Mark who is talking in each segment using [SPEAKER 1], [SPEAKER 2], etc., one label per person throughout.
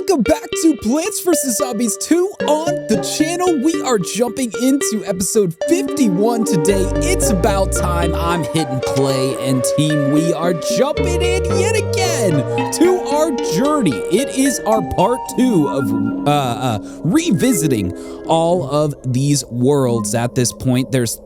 [SPEAKER 1] Welcome back to Plants vs. Zombies 2 on the channel. We are jumping into episode 51 today. It's about time. I'm hitting play, and team, we are jumping in yet again to our journey. It is our part 2 of revisiting all of these worlds. At this point, there's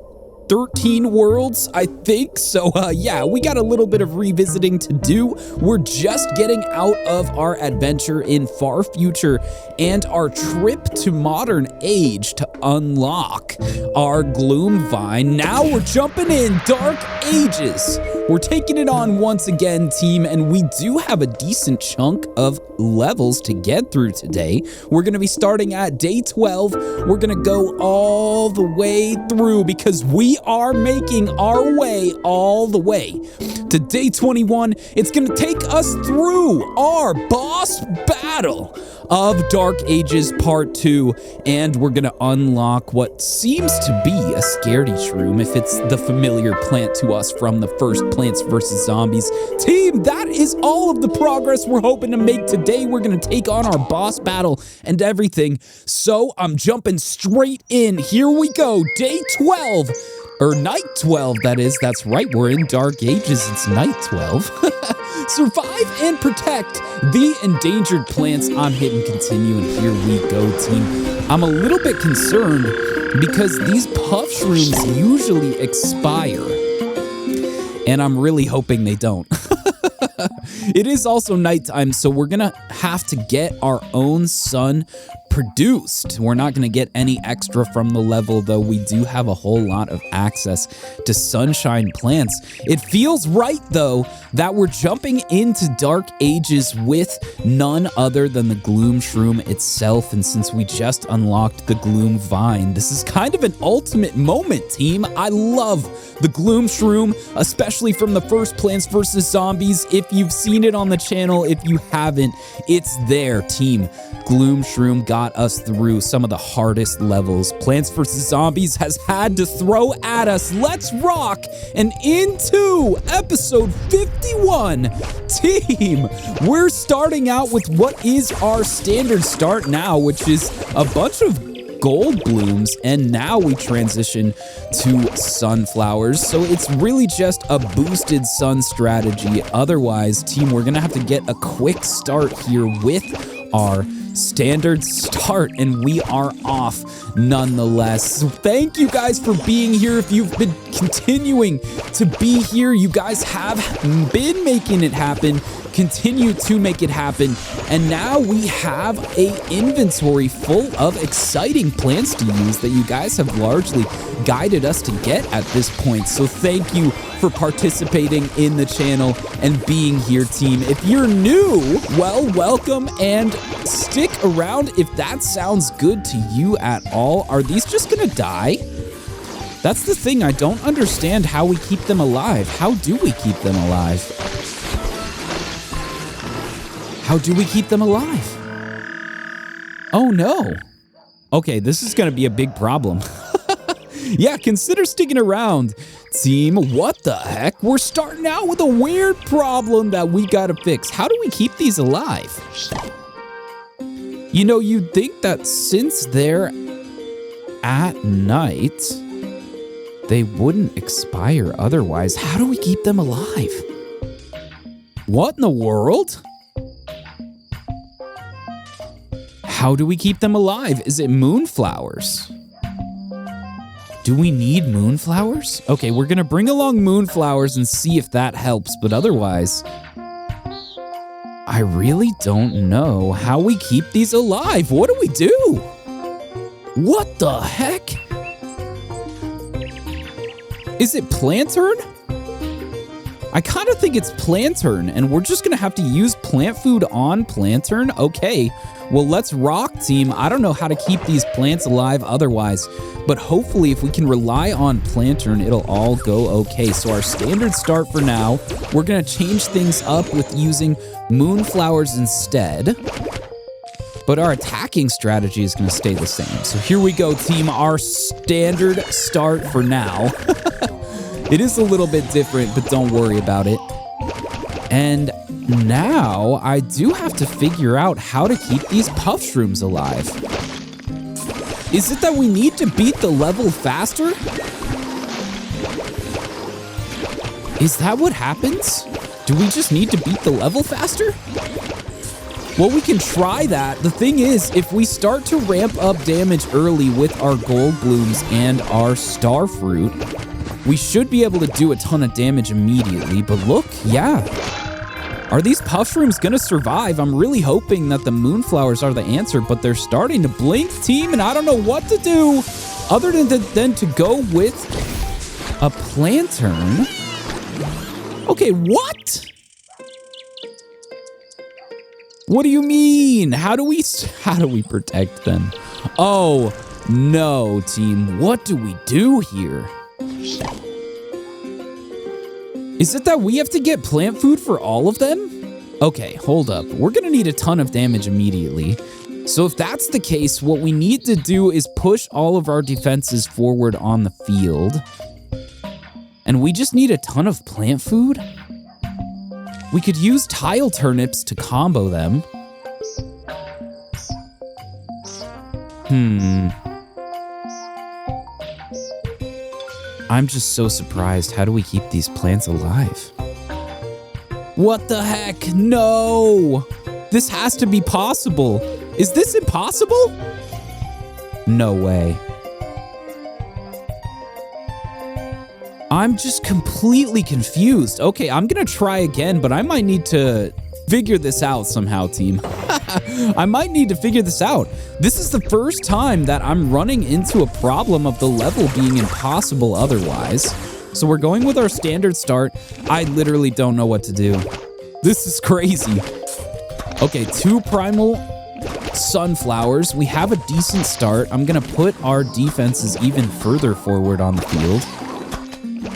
[SPEAKER 1] 13 worlds, I think. So yeah, we got a little bit of revisiting to do. We're just getting out of our adventure in far future and our trip to modern age to unlock our Gloom Vine. Now we're jumping in Dark Ages. We're taking it on once again, team, and we do have a decent chunk of levels to get through today. We're going to be starting at day 12. We're going to go all the way through because we are making our way all the way to day 21. It's going to take us through our boss battle of Dark Ages Part 2, and we're going to unlock what seems to be a Scaredy Shroom, if it's the familiar plant to us from the first Plants vs. Zombies. Team, that is all of the progress we're hoping to make today. We're going to take on our boss battle and everything, so I'm jumping straight in. Here we go, day 12. Or night 12, that is. That's right, we're in Dark Ages. It's night 12. Survive and protect the endangered plants. I'm hitting continue, and here we go, team. I'm a little bit concerned because these puff shrooms usually expire, and I'm really hoping they don't. It is also nighttime, so we're gonna have to get our own sun produced. We're not going to get any extra from the level, though we do have a whole lot of access to sunshine plants. It feels right, though, that we're jumping into Dark Ages with none other than the Gloom Shroom itself, and since we just unlocked the Gloom Vine, this is kind of an ultimate moment, team. I love the Gloom Shroom, especially from the first Plants vs. Zombies. If you've seen it on the channel, if you haven't, it's there, team. Gloom Shroom got us through some of the hardest levels Plants vs. Zombies has had to throw at us. Let's rock and into episode 51. Team, we're starting out with what is our standard start now, which is a bunch of gold blooms, and now we transition to sunflowers, so it's really just a boosted sun strategy. Otherwise, team, we're gonna have to get a quick start here with our standard start, and we are off nonetheless. So thank you guys for being here. If you've been continuing to be here, you guys have been making it happen. Continue to make it happen, and now we have a inventory full of exciting plants to use that you guys have largely guided us to get at this point. So thank you for participating in the channel and being here, team. If you're new, well, welcome, and stick around if that sounds good to you at all. Are these just gonna die? That's the thing. I don't understand how we keep them alive. How do we keep them alive? How do we keep them alive? Oh no. Okay, this is gonna be a big problem. Yeah, consider sticking around, team. What the heck? We're starting out with a weird problem that we gotta fix. How do we keep these alive? You know, you'd think that since they're at night, they wouldn't expire otherwise. How do we keep them alive? What in the world? How do we keep them alive? Is it moonflowers? Do we need moonflowers? Okay, we're gonna bring along moonflowers and see if that helps, but otherwise, I really don't know how we keep these alive. What do we do? What the heck? Is it Plantern? I kind of think it's Plantern, and we're just gonna have to use plant food on Plantern. Okay, well, let's rock, team. I don't know how to keep these plants alive otherwise, but hopefully if we can rely on Plantern, it'll all go okay. So our standard start for now, we're gonna change things up with using moonflowers instead, but our attacking strategy is gonna stay the same. So here we go, team. Our standard start for now. It is a little bit different, but don't worry about it. And now I do have to figure out how to keep these puff shrooms alive. Is it that we need to beat the level faster? Is that what happens? Do we just need to beat the level faster? Well, we can try that. The thing is, if we start to ramp up damage early with our gold blooms and our star fruit, we should be able to do a ton of damage immediately. But look, yeah. Are these puff shrooms gonna survive? I'm really hoping that the moonflowers are the answer, but they're starting to blink, team, and I don't know what to do other than to go with a Plantern. Okay, what? What do you mean? How do we protect them? Oh, no, team. What do we do here? Is it that we have to get plant food for all of them? Okay, hold up. We're gonna need a ton of damage immediately. So if that's the case, what we need to do is push all of our defenses forward on the field. And we just need a ton of plant food? We could use tile turnips to combo them. I'm just so surprised. How do we keep these plants alive? What the heck? No! This has to be possible. Is this impossible? No way. I'm just completely confused. Okay, I'm gonna try again, but I might need to figure this out somehow, team. I might need to figure this out. This is the first time that I'm running into a problem of the level being impossible otherwise. So we're going with our standard start. I literally don't know what to do. This is crazy. Okay, 2 primal sunflowers. We have a decent start. I'm gonna put our defenses even further forward on the field.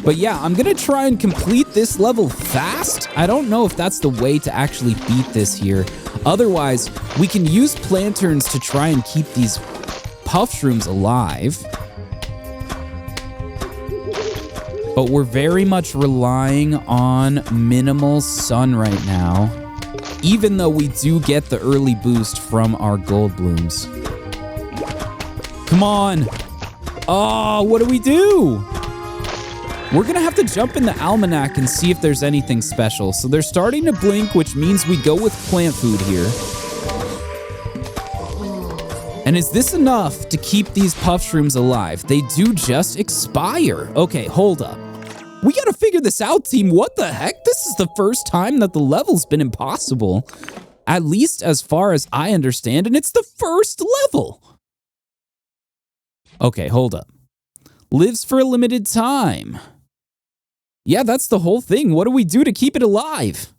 [SPEAKER 1] But yeah, I'm gonna try and complete this level fast. I don't know if that's the way to actually beat this here. Otherwise, we can use planterns to try and keep these puff shrooms alive. But we're very much relying on minimal sun right now, even though we do get the early boost from our gold blooms. Come on. Oh, what do we do? We're gonna have to jump in the almanac and see if there's anything special. So they're starting to blink, which means we go with plant food here. And is this enough to keep these puff shrooms alive? They do just expire. Okay, hold up. We gotta figure this out, team. What the heck? This is the first time that the level's been impossible. At least as far as I understand, and it's the first level. Okay, hold up. Lives for a limited time. Yeah, that's the whole thing. What do we do to keep it alive?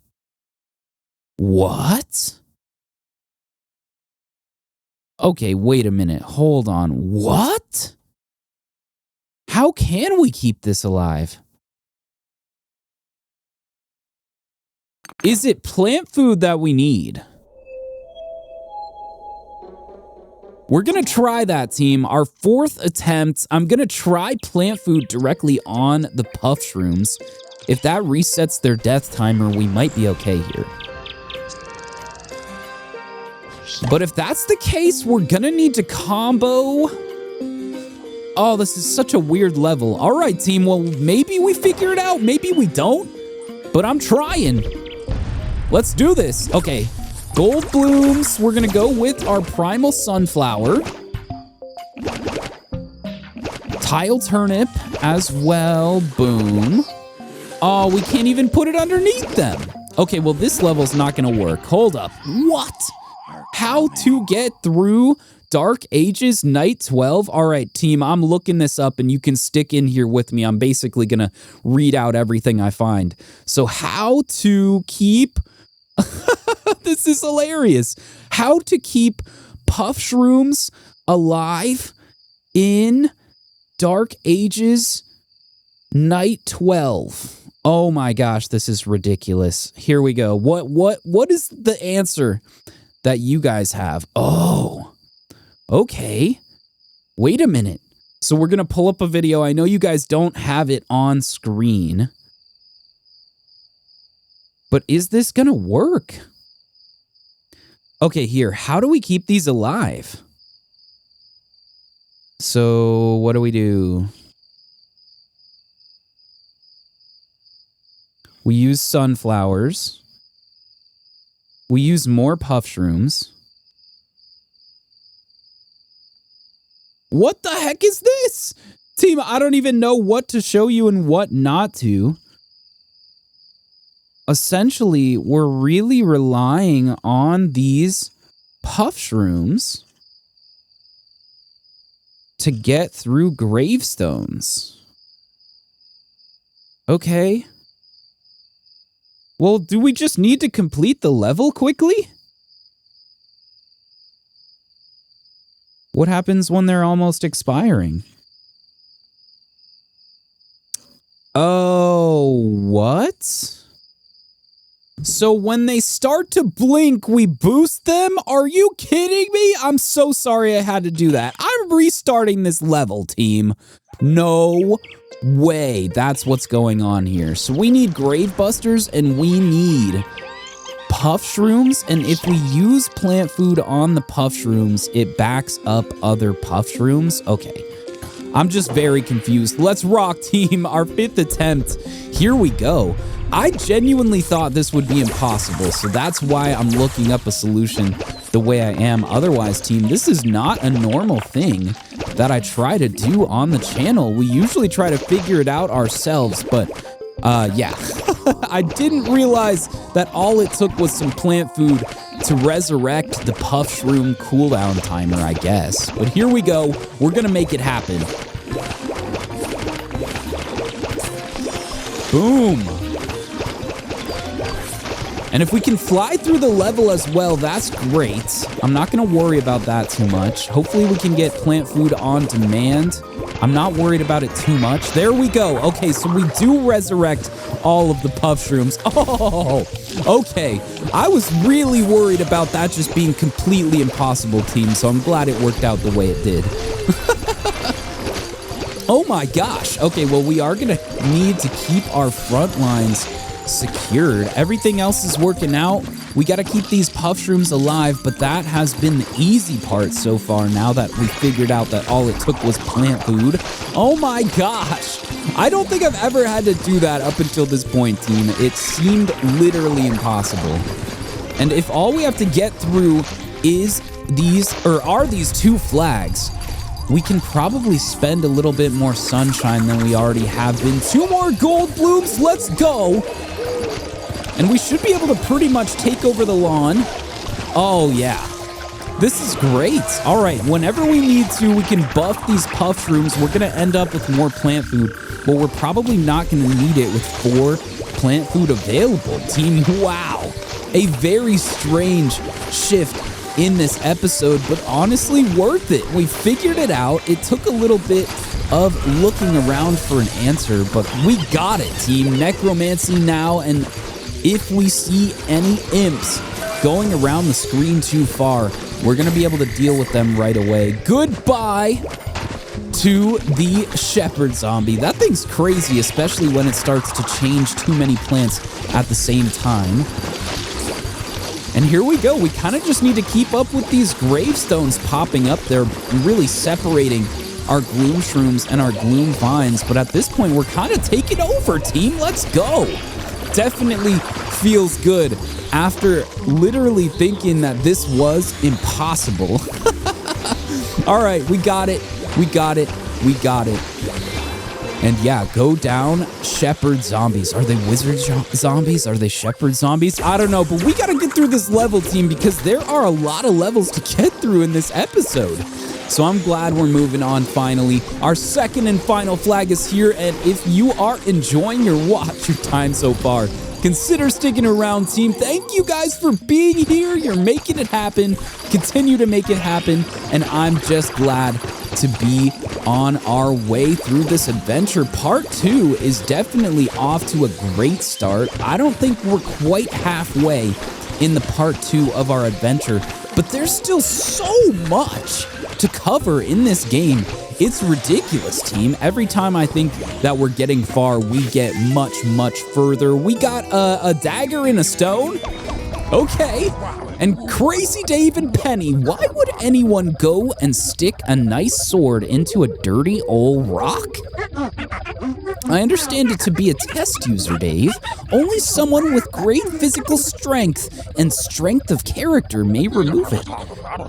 [SPEAKER 1] What? Okay, wait a minute. Hold on. What? How can we keep this alive? Is it plant food that we need? We're gonna try that, team. Our 4th attempt. I'm gonna try plant food directly on the puff shrooms. If that resets their death timer, we might be okay here. But if that's the case, we're gonna need to combo. Oh, this is such a weird level. All right, team. Well, maybe we figure it out. Maybe we don't. But I'm trying. Let's do this. Okay. Gold blooms, we're gonna go with our primal sunflower. Tile turnip as well, boom. Oh, we can't even put it underneath them. Okay, well this level's not gonna work. Hold up, what? How to get through Dark Ages Night 12? All right, team, I'm looking this up and you can stick in here with me. I'm basically gonna read out everything I find. So how to keep... This is hilarious. How to keep puff shrooms alive in Dark Ages Night 12. Oh my gosh, this is ridiculous. Here we go. What is the answer that you guys have? Oh, okay. Wait a minute. So we're going to pull up a video. I know you guys don't have it on screen. But is this gonna work? Okay, here, how do we keep these alive? So, what do we do? We use sunflowers. We use more puff shrooms. What the heck is this? Team, I don't even know what to show you and what not to. Essentially, we're really relying on these puff shrooms to get through gravestones. Okay. Well, do we just need to complete the level quickly? What happens when they're almost expiring? Oh, what? So when they start to blink, we boost them? Are you kidding me? I'm so sorry I had to do that. I'm restarting this level, team. No way. That's what's going on here. So we need Grave Busters and we need puff shrooms. And if we use plant food on the puff shrooms, it backs up other puff shrooms. Okay. I'm just very confused. Let's rock, team. Our 5th attempt. Here we go. I genuinely thought this would be impossible, so that's why I'm looking up a solution the way I am. Otherwise, team, this is not a normal thing that I try to do on the channel. We usually try to figure it out ourselves, but yeah. I didn't realize that all it took was some plant food to resurrect the puff shroom cooldown timer, I guess. But here we go. We're gonna make it happen. Boom. And if we can fly through the level as well, that's great. I'm not going to worry about that too much. Hopefully we can get plant food on demand. I'm not worried about it too much. There we go. Okay, so we do resurrect all of the puff shrooms. Oh, okay. I was really worried about that just being completely impossible, team, so I'm glad it worked out the way it did. Oh my gosh. Okay, well, we are going to need to keep our front lines secured. Everything else is working out. We got to keep these puff shrooms alive, but that has been the easy part so far now that we figured out that all it took was plant food. Oh my gosh. I don't think I've ever had to do that up until this point, team. It seemed literally impossible. And if all we have to get through is are these 2 flags, we can probably spend a little bit more sunshine than we already have been. 2 more gold blooms. Let's go. And we should be able to pretty much take over the lawn. Oh, yeah. This is great. All right, whenever we need to, we can buff these puff shrooms. We're going to end up with more plant food, but we're probably not going to need it with 4 plant food available. Team, wow. A very strange shift in this episode, but honestly worth it. We figured it out. It took a little bit of looking around for an answer, but we got it, team. Necromancy now, and if we see any imps going around the screen too far, we're going to be able to deal with them right away. Goodbye to the shepherd zombie. That thing's crazy, especially when it starts to change too many plants at the same time. And here we go. We kind of just need to keep up with these gravestones popping up. They're really separating our gloom shrooms and our gloom vines. But at this point, we're kind of taking over, team. Let's go. Definitely feels good after literally thinking that this was impossible. All right, we got it. We got it. We got it. And yeah, go down shepherd zombies. Are they wizard zombies? Are they shepherd zombies? I don't know, but we gotta get through this level, team, because there are a lot of levels to get through in this episode. So I'm glad we're moving on finally. Our second and final flag is here, and if you are enjoying your time so far, consider sticking around, team. Thank you guys for being here. You're making it happen. Continue to make it happen, and I'm just glad to be on our way through this adventure. Part 2 is definitely off to a great start. I don't think we're quite halfway in the part 2 of our adventure, but there's still so much to cover in this game. It's ridiculous, team. Every time I think that we're getting far, we get much, much further. We got a dagger in a stone. Okay. And Crazy Dave and Penny, why would anyone go and stick a nice sword into a dirty old rock? I understand it to be a test user, Dave. Only someone with great physical strength and strength of character may remove it.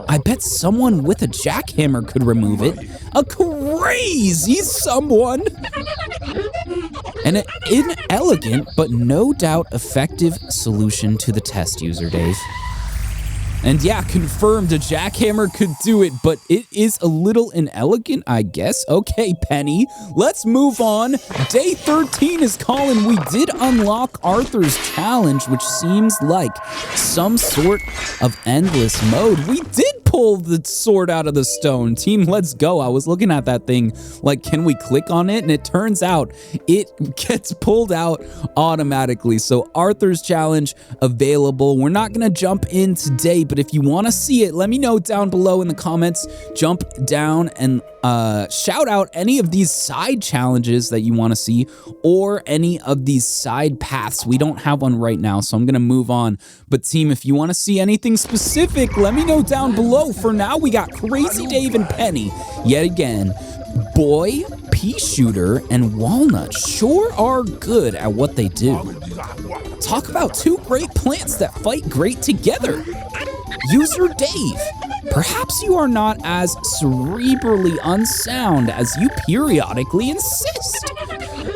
[SPEAKER 1] I bet someone with a jackhammer could remove it. A crazy someone! An inelegant but no doubt effective solution to the test user, Dave. And yeah, confirmed, a jackhammer could do it, but it is a little inelegant, I guess. Okay, Penny, let's move on. Day 13 is calling. We did unlock Arthur's challenge, which seems like some sort of endless mode. We did pull the sword out of the stone. Team, let's go. I was looking at that thing like, can we click on it? And it turns out it gets pulled out automatically. So Arthur's challenge available. We're not going to jump in today, but if you want to see it, let me know down below in the comments. Jump down and shout out any of these side challenges that you want to see or any of these side paths. We don't have one right now, so I'm going to move on. But team, if you want to see anything specific, let me know down below. For now, we got Crazy Dave and Penny yet again. Boy, Pea Shooter, and Walnut sure are good at what they do. Talk about two great plants that fight great together. User Dave, perhaps you are not as cerebrally unsound as you periodically insist.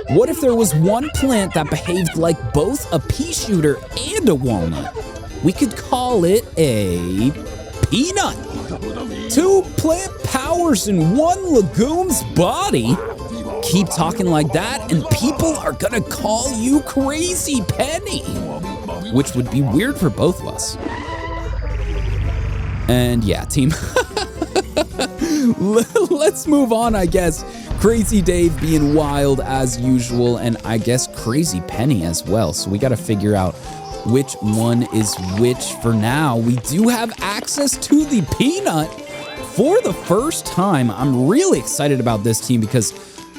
[SPEAKER 1] What if there was one plant that behaved like both a pea shooter and a walnut? We could call it a peanut. Two plant powers in one legume's body? Keep talking like that and people are gonna call you Crazy Penny, which would be weird for both of us. And yeah, team, let's move on, I guess. Crazy Dave being wild as usual, and I guess Crazy Penny as well. So we got to figure out which one is which. For now, we do have access to the peanut for the first time. I'm really excited about this, team, because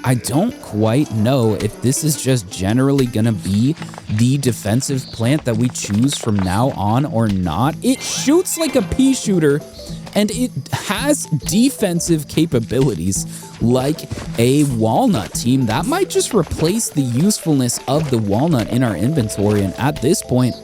[SPEAKER 1] I don't quite know if this is just generally gonna be the defensive plant that we choose from now on or not. It shoots like a pea shooter, and it has defensive capabilities like a walnut, team. That might just replace the usefulness of the walnut in our inventory, and at this point,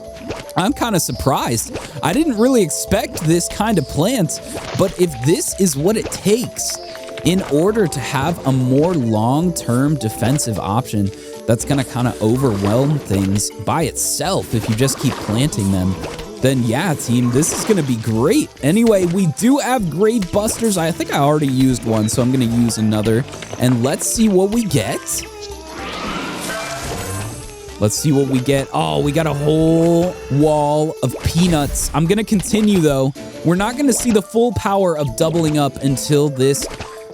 [SPEAKER 1] I'm kind of surprised. I didn't really expect this kind of plant, but if this is what it takes in order to have a more long-term defensive option that's going to kind of overwhelm things by itself if you just keep planting them, then yeah, team, this is going to be great. Anyway, we do have Grave Busters. I think I already used one, so I'm going to use another. And let's see what we get. Let's see what we get. Oh, we got a whole wall of peanuts. I'm going to continue, though. We're not going to see the full power of doubling up until this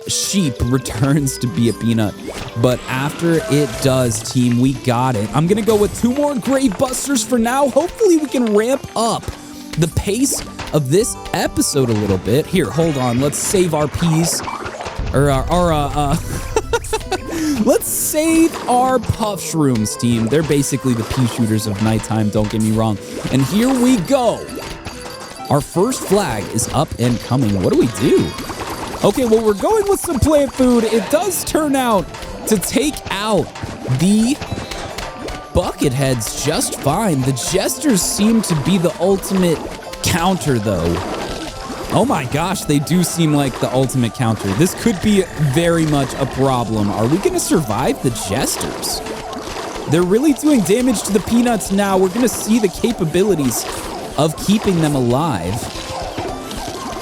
[SPEAKER 1] sheep returns to be a peanut, but after it does, team, we got it. I'm gonna go with 2 more Grave Busters for now. Hopefully we can ramp up the pace of this episode a little bit. Here, hold on, let's save our peas, or let's save our puff shrooms, team. They're basically the pea shooters of nighttime, don't get me wrong. And here we go. Our first flag is up and coming. What do we do? Okay, well, we're going with some plant food. It does turn out to take out the bucket heads just fine. The jesters seem to be the ultimate counter, though. Oh my gosh, they do seem like the ultimate counter. This could be very much a problem. Are we going to survive the jesters? They're really doing damage to the peanuts now. We're going to see the capabilities of keeping them alive.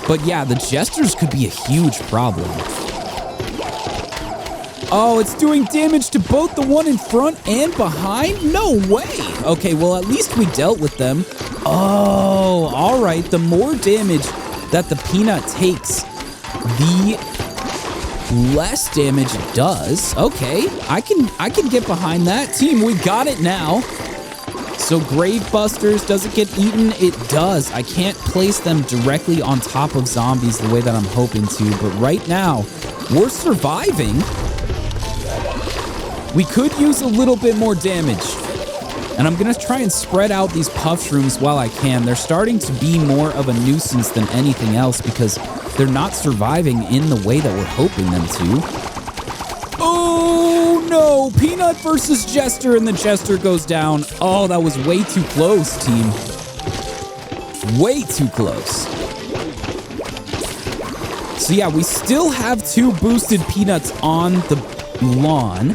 [SPEAKER 1] But yeah, the jesters could be a huge problem. Oh, it's doing damage to both the one in front and behind? No way! Okay, well, at least we dealt with them. Oh, all right. The more damage that the peanut takes, the less damage it does. Okay, I can get behind that. Team, we got it now. So Grave Busters, does it get eaten? It does. I can't place them directly on top of zombies the way that I'm hoping to, but right now, we're surviving. We could use a little bit more damage. And I'm going to try and spread out these puff shrooms while I can. They're starting to be more of a nuisance than anything else because they're not surviving in the way that we're hoping them to. Oh, no. Peanut versus Jester, and the Jester goes down. Oh, that was way too close, team. Way too close. So, yeah, we still have 2 boosted Peanuts on the lawn.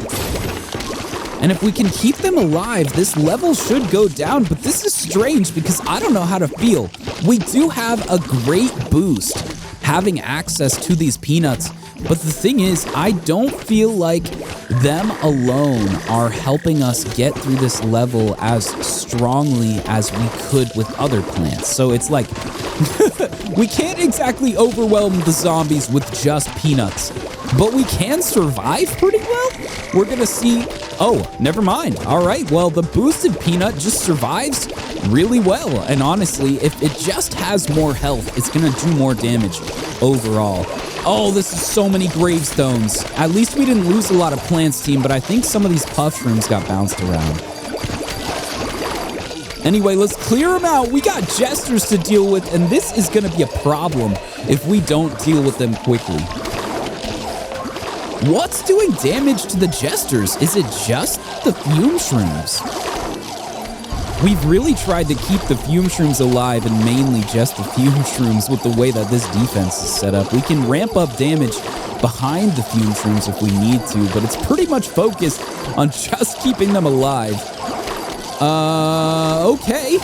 [SPEAKER 1] And if we can keep them alive, this level should go down, but this is strange because I don't know how to feel. We do have a great boost having access to these Peanuts, but the thing is, I don't feel like them alone are helping us get through this level as strongly as we could with other plants. So it's like, we can't exactly overwhelm the zombies with just Peanuts, but we can survive pretty well. We're gonna see. Oh, never mind. All right, well, the boosted Peanut just survives really well. And honestly, if it just has more health, it's going to do more damage overall. Oh, this is so many gravestones. At least we didn't lose a lot of plants, team, but I think some of these puff shrooms got bounced around. Anyway, let's clear them out. We got Jesters to deal with, and this is going to be a problem if we don't deal with them quickly. What's doing damage to the Jesters? Is it just the Fume Shrooms? We've really tried to keep the Fume Shrooms alive and mainly just the Fume Shrooms with the way that this defense is set up. We can ramp up damage behind the Fume Shrooms if we need to, but it's pretty much focused on just keeping them alive. Okay.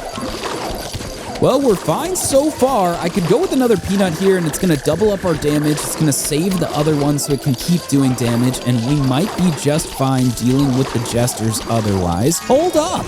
[SPEAKER 1] Well, we're fine so far. I could go with another Peanut here, and it's going to double up our damage. It's going to save the other one so it can keep doing damage, and we might be just fine dealing with the Jesters otherwise. Hold up!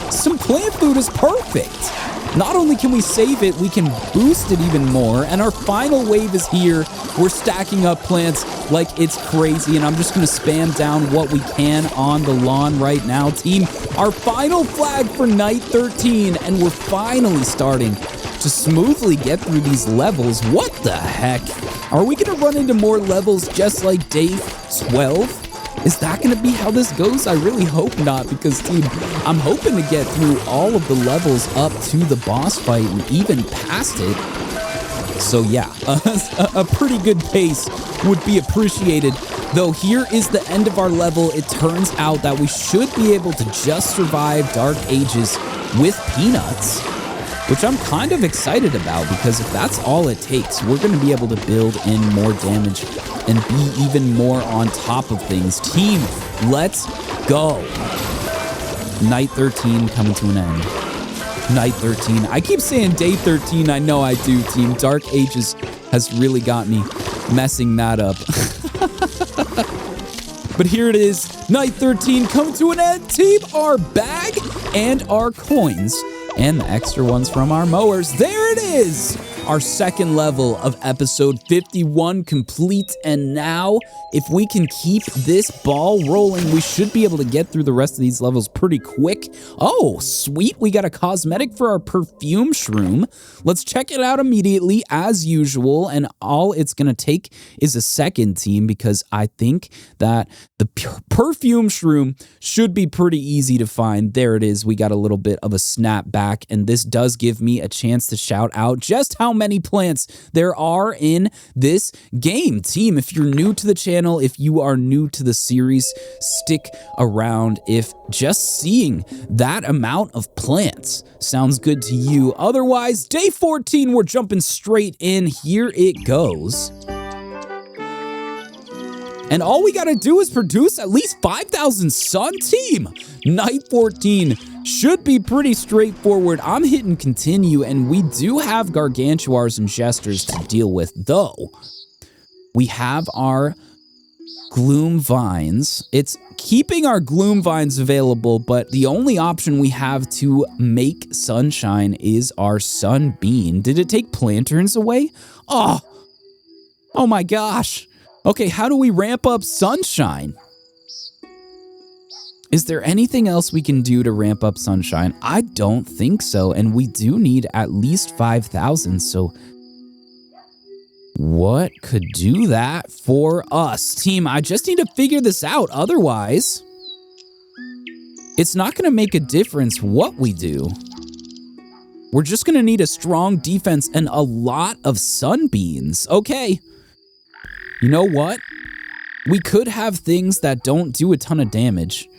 [SPEAKER 1] Some plant food is perfect! Not only can we save it, we can boost it even more, and our final wave is here. We're stacking up plants like it's crazy, and I'm just going to spam down what we can on the lawn right now, team. Our final flag for night 13, and we're finally starting to smoothly get through these levels. What the heck? Are we going to run into more levels just like day 12? Is that going to be how this goes? I really hope not, because, team, I'm hoping to get through all of the levels up to the boss fight and even past it. So, yeah, a pretty good pace would be appreciated. Though here is the end of our level. It turns out that we should be able to just survive Dark Ages with Peanuts, which I'm kind of excited about, because if that's all it takes, we're going to be able to build in more damage and be even more on top of things. Team, let's go. Night 13 coming to an end. Night 13. I keep saying day 13. I know I do, team. Dark Ages has really got me messing that up. But here it is. Night 13 coming to an end. Team, our bag and our coins and the extra ones from our mowers. There it is. Our second level of episode 51 complete, and now if we can keep this ball rolling, we should be able to get through the rest of these levels pretty quick. Oh, sweet, we got a cosmetic for our perfume shroom. Let's check it out immediately as usual, and all it's gonna take is a second, team, because I think that the perfume shroom should be pretty easy to find. There it is. We got a little bit of a snapback, and this does give me a chance to shout out just how many plants there are in this game. Team, if you're new to the channel, if you are new to the series, stick around if just seeing that amount of plants sounds good to you. Otherwise, day 14, we're jumping straight in. Here it goes. And all we gotta do is produce at least 5,000 sun, team. Night 14 should be pretty straightforward. I'm hitting continue, and we do have Gargantuars and Jesters to deal with, though. We have our Gloom Vines. It's keeping our Gloom Vines available, but the only option we have to make sunshine is our Sunbeam. Did it take Planterns away? Oh my gosh. Okay, how do we ramp up sunshine? Is there anything else we can do to ramp up sunshine? I don't think so, and we do need at least 5,000, so what could do that for us? Team, I just need to figure this out, otherwise it's not going to make a difference what we do. We're just going to need a strong defense and a lot of sunbeams. Okay, you know what? We could have things that don't do a ton of damage.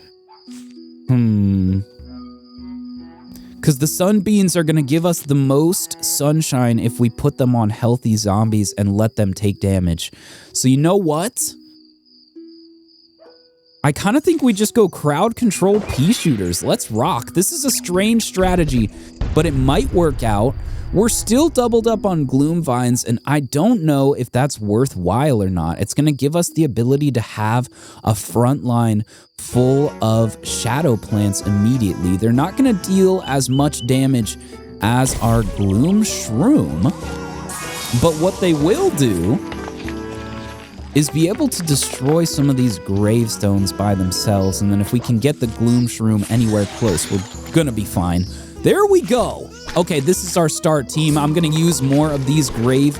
[SPEAKER 1] Because the sunbeams are going to give us the most sunshine if we put them on healthy zombies and let them take damage. So you know what? I kind of think we just go crowd control pea shooters. Let's rock. This is a strange strategy, but it might work out. We're still doubled up on gloom vines, and I don't know if that's worthwhile or not. It's going to give us the ability to have a front line full of shadow plants immediately. They're not going to deal as much damage as our gloom shroom, but what they will do is be able to destroy some of these gravestones by themselves, and then if we can get the gloom shroom anywhere close, we're going to be fine. There we go. Okay, this is our start, team. I'm going to use more of these grave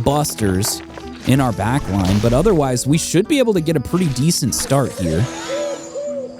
[SPEAKER 1] busters in our back line, but otherwise, we should be able to get a pretty decent start here.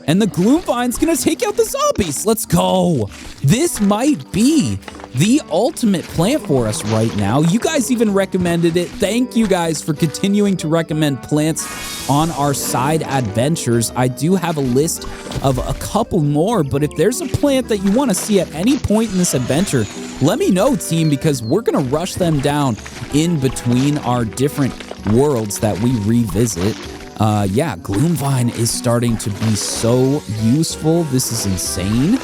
[SPEAKER 1] And the gloom vine's going to take out the zombies. Let's go. This might be the ultimate plant for us right now. You guys even recommended it. Thank you guys for continuing to recommend plants on our side adventures. I do have a list of a couple more, but if there's a plant that you want to see at any point in this adventure, let me know, team, because we're going to rush them down in between our different worlds that we revisit. Yeah, Gloomvine is starting to be so useful. This is insane.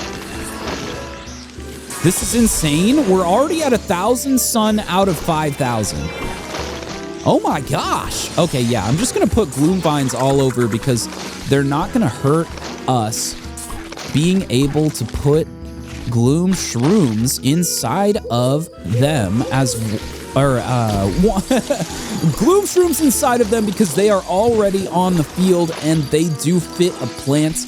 [SPEAKER 1] This is insane. We're already at 1,000 sun out of 5,000. Oh my gosh. Okay, yeah, I'm just going to put Gloomvines all over because they're not going to hurt us being able to put gloom shrooms inside of them as gloom shrooms inside of them because they are already on the field and they do fit a plant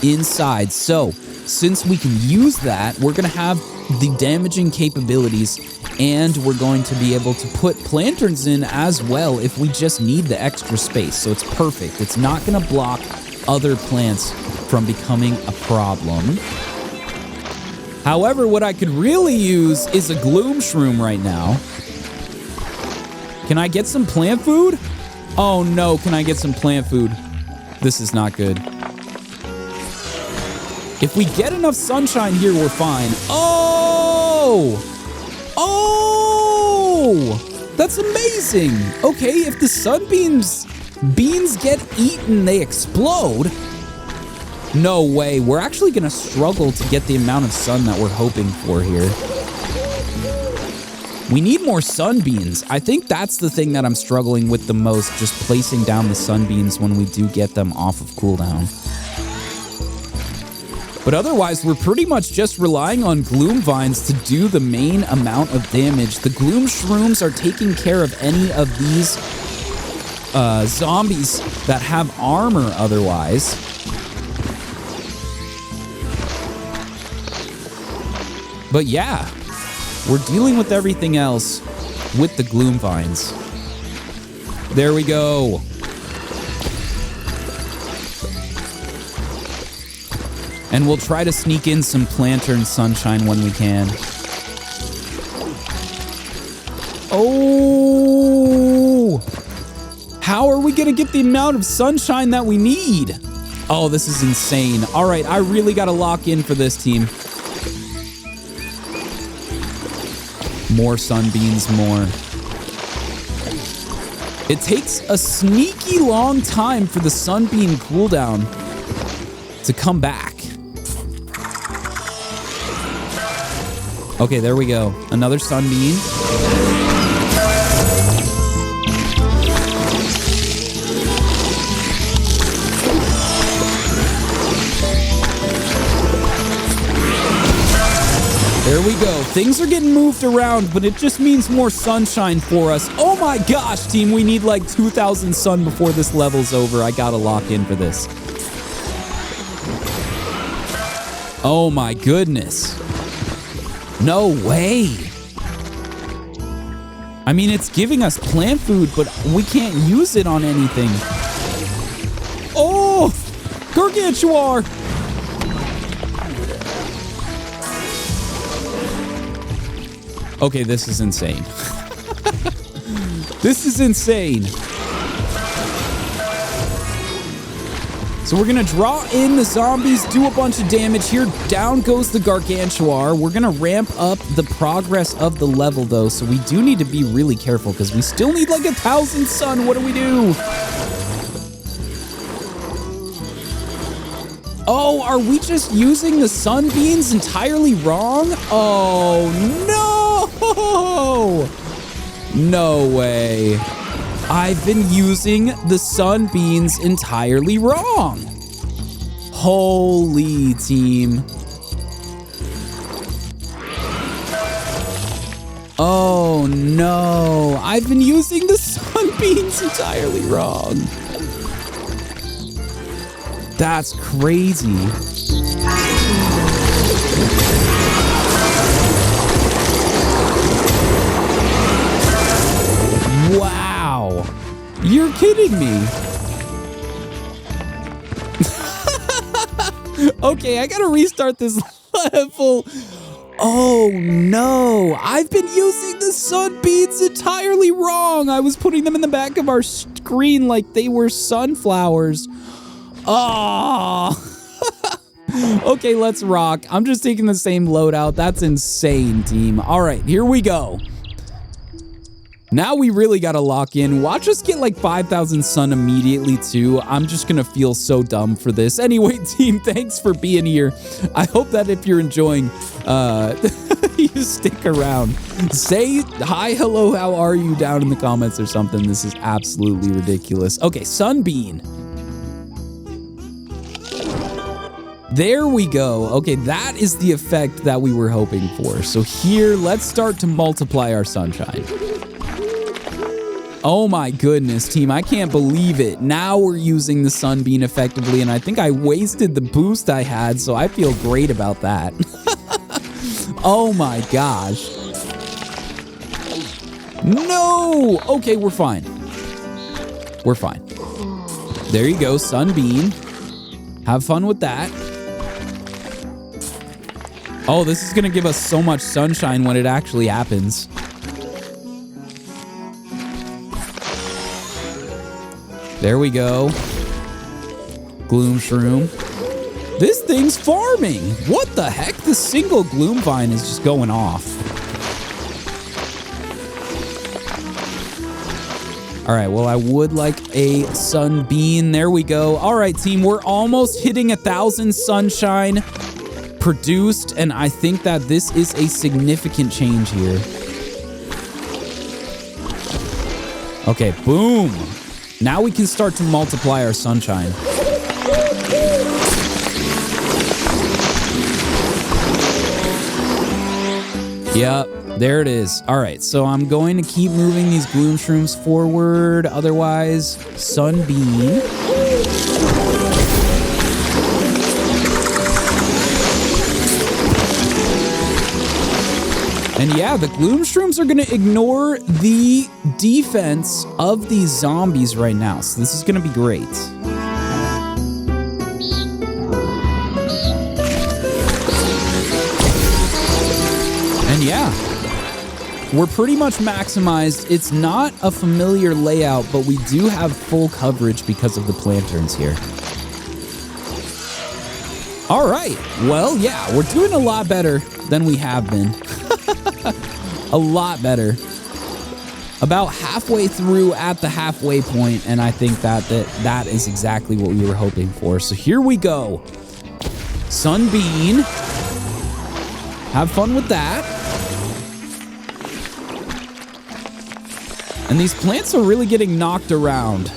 [SPEAKER 1] inside. So since we can use that, we're going to have the damaging capabilities and we're going to be able to put planterns in as well if we just need the extra space. So it's perfect. It's not going to block other plants from becoming a problem. However, what I could really use is a gloom shroom right now. Can I get some plant food? Oh no, can I get some plant food? This is not good. If we get enough sunshine here, we're fine. Oh! Oh! That's amazing! Okay, if the sunbeams get eaten, they explode. No way, we're actually gonna struggle to get the amount of sun that we're hoping for here. We need more sunbeams. I think that's the thing that I'm struggling with the most, just placing down the sunbeams when we do get them off of cooldown. But otherwise, we're pretty much just relying on gloom vines to do the main amount of damage. The gloom shrooms are taking care of any of these zombies that have armor otherwise. But yeah, we're dealing with everything else with the gloom vines. There we go. And we'll try to sneak in some lantern sunshine when we can. Oh! How are we gonna get the amount of sunshine that we need? Oh, this is insane. All right, I really gotta lock in for this, team. More sunbeams, more. It takes a sneaky long time for the sunbeam cooldown to come back. Okay, there we go. Another sunbeam. There we go. Things are getting moved around, but it just means more sunshine for us. Oh my gosh, team, we need like 2,000 sun before this level's over. I gotta lock in for this. Oh my goodness. No way. I mean, it's giving us plant food, but we can't use it on anything. Oh, Gargantuar. Okay, this is insane. This is insane. So we're going to draw in the zombies, do a bunch of damage here. Down goes the Gargantuar. We're going to ramp up the progress of the level, though. So we do need to be really careful because we still need like 1,000 sun. What do we do? Oh, are we just using the sunbeams entirely wrong? Oh, no! No way. I've been using the sunbeams entirely wrong. Holy team. Oh no, I've been using the sunbeams entirely wrong. That's crazy. Wow. You're kidding me. Okay, I gotta restart this level. Oh no, I've been using the sunbeams entirely wrong. I was putting them in the back of our screen like they were sunflowers. Oh. Okay, let's rock. I'm just taking the same loadout. That's insane, team. All right, here we go. Now we really got to lock in. Watch us get like 5,000 sun immediately too. I'm just going to feel so dumb for this. Anyway, team, thanks for being here. I hope that if you're enjoying, you stick around. Say hi, hello, how are you down in the comments or something. This is absolutely ridiculous. Okay, Sunbeam. There we go. Okay, that is the effect that we were hoping for. So here, let's start to multiply our sunshine. Oh my goodness, team, I can't believe it. Now we're using the sunbeam effectively, and I think I wasted the boost I had, so I feel great about that. Oh my gosh. No! Okay, we're fine. We're fine. There you go, sunbeam. Have fun with that. Oh, this is gonna give us so much sunshine when it actually happens. There we go. Gloom Shroom. This thing's farming. What the heck? The single Gloom Vine is just going off. All right, well, I would like a Sunbeam. There we go. All right, team, we're almost hitting 1,000 sunshine produced, and I think that this is a significant change here. Okay, boom. Now we can start to multiply our sunshine. Yep, there it is. All right, so I'm going to keep moving these Gloom Shrooms forward. Otherwise, Sunbeam. And yeah, the Gloom Shrooms are going to ignore the defense of these zombies right now. So this is going to be great. And yeah, we're pretty much maximized. It's not a familiar layout, but we do have full coverage because of the planterns here. All right. Well, yeah, we're doing a lot better than we have been. A lot better. About halfway through at the halfway point, and I think that is exactly what we were hoping for. So here we go. Sunbeam. Have fun with that. And these plants are really getting knocked around.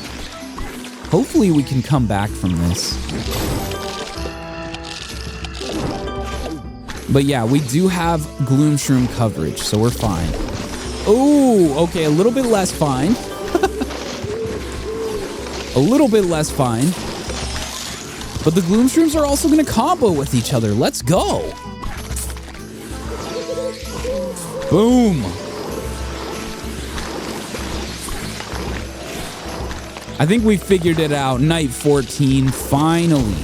[SPEAKER 1] Hopefully we can come back from this. But yeah, we do have Gloom Shroom coverage, so we're fine. Oh, okay, a little bit less fine. A little bit less fine. But the Gloom Shrooms are also going to combo with each other. Let's go. Boom. I think we figured it out. Night 14, finally.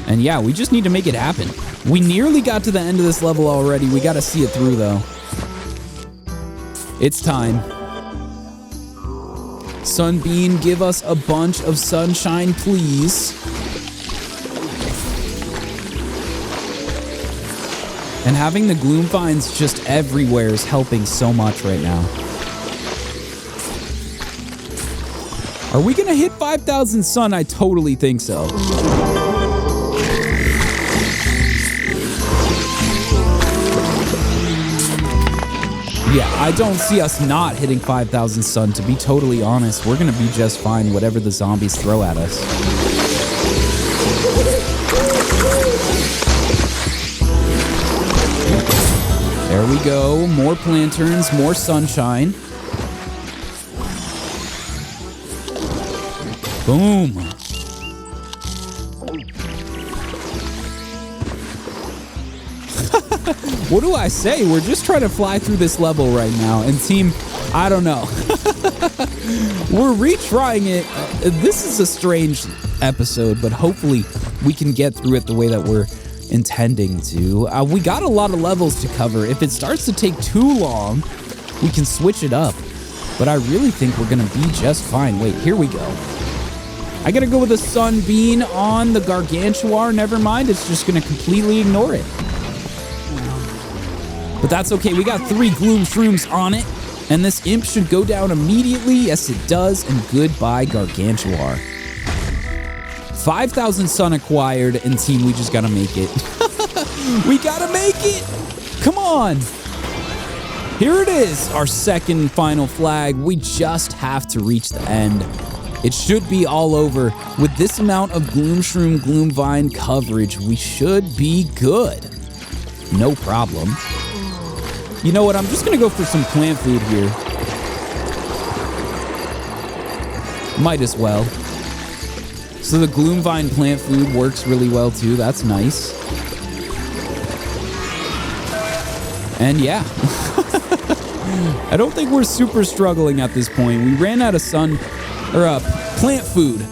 [SPEAKER 1] And yeah, we just need to make it happen. We nearly got to the end of this level already. We got to see it through, though. It's time. Sunbeam, give us a bunch of sunshine, please. And having the Gloom Vines just everywhere is helping so much right now. Are we gonna hit 5,000 sun? I totally think so. Yeah, I don't see us not hitting 5,000 sun, to be totally honest. We're gonna be just fine, whatever the zombies throw at us. There we go. More planterns, more sunshine. Boom. What do I say? We're just trying to fly through this level right now. And team, I don't know. We're retrying it. This is a strange episode, but hopefully we can get through it the way that we're intending to. We got a lot of levels to cover. If it starts to take too long, we can switch it up. But I really think we're gonna be just fine. Wait, here we go. I gotta go with a Sunbeam on the Gargantuar. Never mind, it's just gonna completely ignore it. But that's okay, we got 3 Gloom Shrooms on it. And this imp should go down immediately. Yes, it does. And goodbye, Gargantuar. 5,000 sun acquired, and team, we just gotta make it. We gotta make it! Come on! Here it is, our second final flag. We just have to reach the end. It should be all over. With this amount of Gloom Shroom, Gloom Vine coverage, we should be good. No problem. You know what? I'm just gonna go for some plant food here. Might as well. So the Gloom Vine plant food works really well too. That's nice. And yeah. I don't think we're super struggling at this point. We ran out of plant food.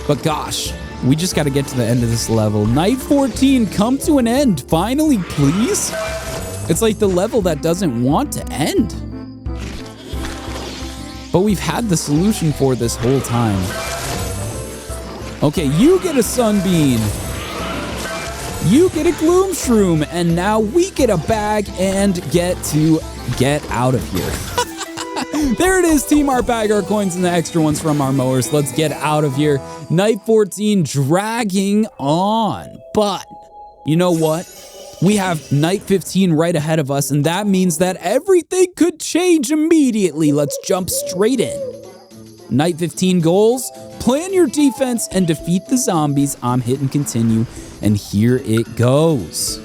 [SPEAKER 1] But gosh, we just got to get to the end of this level. Night 14, come to an end. Finally, please. It's like the level that doesn't want to end. But we've had the solution for this whole time. Okay, you get a Sunbeam. You get a Gloom Shroom. And now we get a bag and get out of here. There it is, team. Our bag, our coins, and the extra ones from our mowers. Let's get out of here. Night 14 dragging on. But you know what? We have night 15 right ahead of us, and that means that everything could change immediately. Let's jump straight in. Night 15 goals. Plan your defense and defeat the zombies. I'm hitting continue, and here it goes.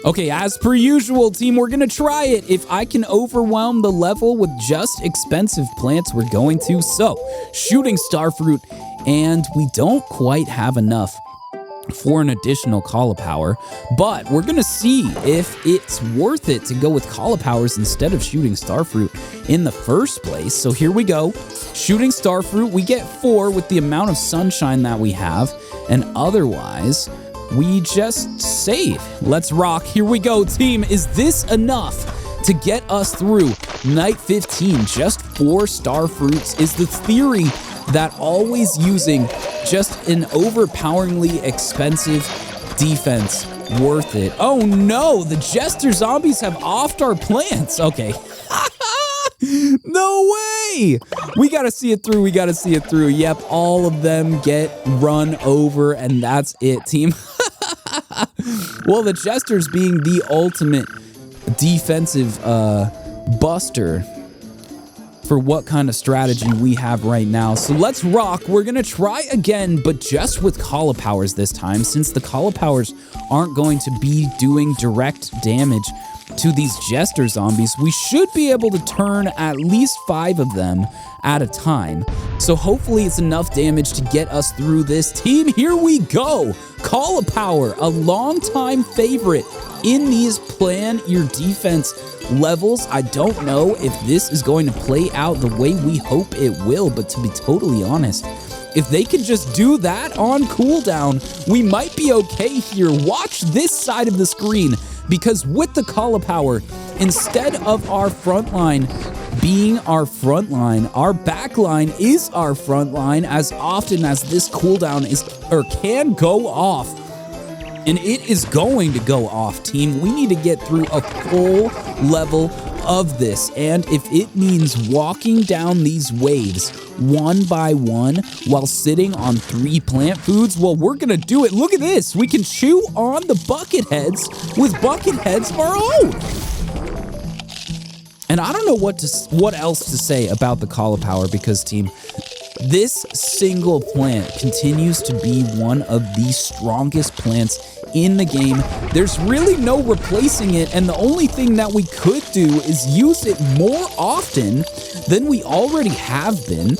[SPEAKER 1] Okay, as per usual, team, we're gonna try it. If I can overwhelm the level with just expensive plants, we're going to. So, shooting starfruit, and we don't quite have enough for an additional cauliflower, but we're gonna see if it's worth it to go with cauliflowers instead of shooting starfruit in the first place. So here we go. Shooting starfruit, we get 4 with the amount of sunshine that we have, and otherwise we just save. Let's rock. Here we go, team. Is this enough to get us through night 15? Just 4 starfruits is the theory that always using just an overpoweringly expensive defense worth it. Oh no, the Jester zombies have offed our plants. Okay. No way. We gotta see it through. We gotta see it through. Yep, all of them get run over, and that's it, team. Well, the Jester's being the ultimate defensive buster for what kind of strategy we have right now. So let's rock. We're gonna try again, but just with cauliflowers this time, since the cauliflowers aren't going to be doing direct damage to these Jester zombies, we should be able to turn at least 5 of them at a time. So hopefully it's enough damage to get us through this. Team, here we go. Call of Power, a longtime favorite in these plan your defense levels. I don't know if this is going to play out the way we hope it will, but to be totally honest, if they can just do that on cooldown, we might be okay here. Watch this side of the screen, because with the Call of Power, instead of our front line being our front line, our back line is our front line as often as this cooldown is or can go off. And it is going to go off, team. We need to get through a full level of this. And if it means walking down these waves one by one while sitting on 3 plant foods, well, we're going to do it. Look at this. We can chew on the bucket heads with bucket heads of our own. And I don't know what else to say about the Call of Power, because, team, this single plant continues to be one of the strongest plants in the game. There's really no replacing it, and the only thing that we could do is use it more often than we already have been.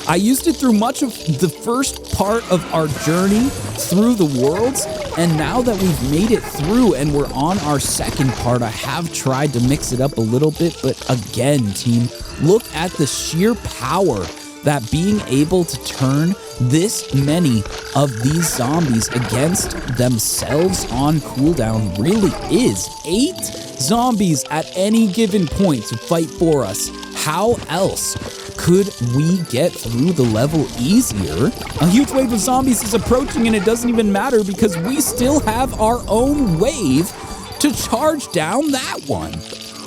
[SPEAKER 1] I used it through much of the first part of our journey through the worlds, and now that we've made it through and we're on our second part, I have tried to mix it up a little bit, but again, team, look at the sheer power that being able to turn this many of these zombies against themselves on cooldown really is. 8 zombies at any given point to fight for us. How else could we get through the level easier? A huge wave of zombies is approaching, and it doesn't even matter because we still have our own wave to charge down that one.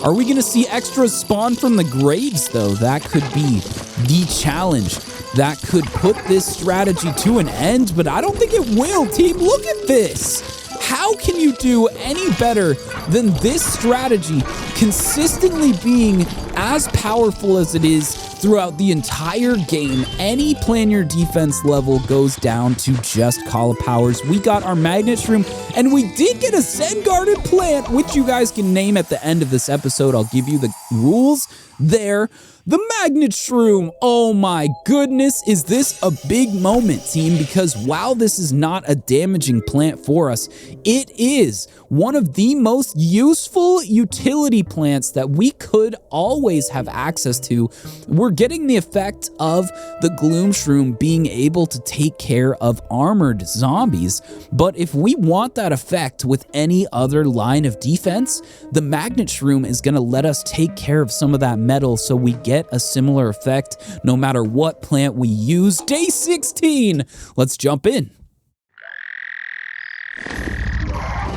[SPEAKER 1] Are we going to see extras spawn from the graves, though? That could be the challenge that could put this strategy to an end, but I don't think it will, team. Look at this. How can you do any better than this strategy consistently being as powerful as it is throughout the entire game? Any plan your defense level goes down to just Call of Powers. We got our Magnet Shroom, and we did get a Zen Guarded plant, which you guys can name at the end of this episode. I'll give you the rules there. The Magnet Shroom, oh my goodness, is this a big moment, team? Because while this is not a damaging plant for us, it is one of the most useful utility plants that we could always have access to. We're getting the effect of the Gloom Shroom being able to take care of armored zombies, but if we want that effect with any other line of defense, the Magnet Shroom is going to let us take care of some of that metal so we get a similar effect no matter what plant we use. Day 16, let's jump in.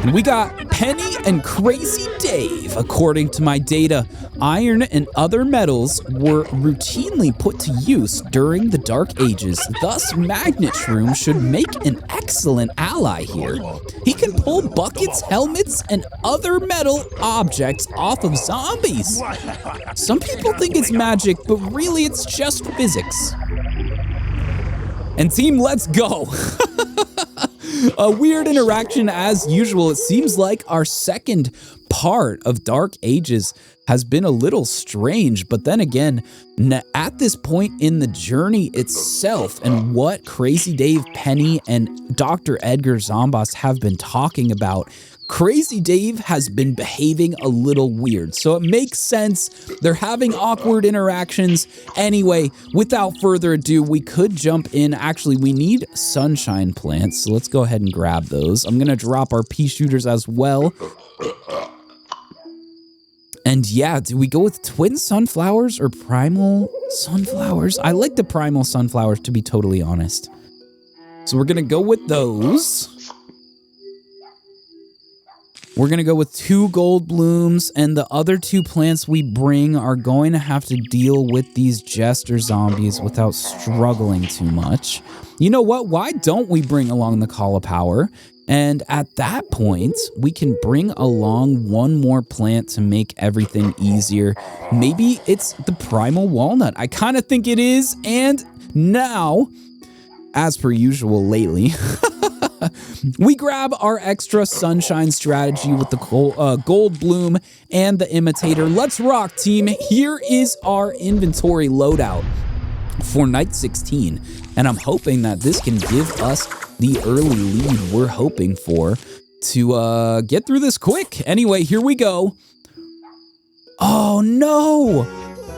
[SPEAKER 1] And we got Penny and Crazy Dave. According to my data, iron and other metals were routinely put to use during the Dark Ages. Thus, Magnet Shroom should make an excellent ally here. He can pull buckets, helmets, and other metal objects off of zombies. Some people think it's magic, but really it's just physics. And team, let's go. A weird interaction as usual. It seems like our second part of Dark Ages has been a little strange, but then again, at this point in the journey itself and what Crazy Dave, Penny, and Dr. Edgar Zambas have been talking about, Crazy Dave has been behaving a little weird, so it makes sense. They're having awkward interactions. Anyway, without further ado, we could jump in. Actually, we need sunshine plants, so let's go ahead and grab those. I'm gonna drop our pea shooters as well. And yeah, do we go with twin sunflowers or primal sunflowers? I like the primal sunflowers, to be totally honest. So we're gonna go with those. We're going to go with 2 gold blooms, and the other 2 plants we bring are going to have to deal with these Jester zombies without struggling too much. You know what? Why don't we bring along the Call of Power? And at that point, we can bring along one more plant to make everything easier. Maybe it's the Primal Walnut. I kind of think it is, and now, as per usual lately, We grab our extra sunshine strategy with the gold bloom and the imitator. Let's rock, team. Here is our inventory loadout for night 16, and I'm hoping that this can give us the early lead we're hoping for to get through this quick. Anyway, here we go. Oh no!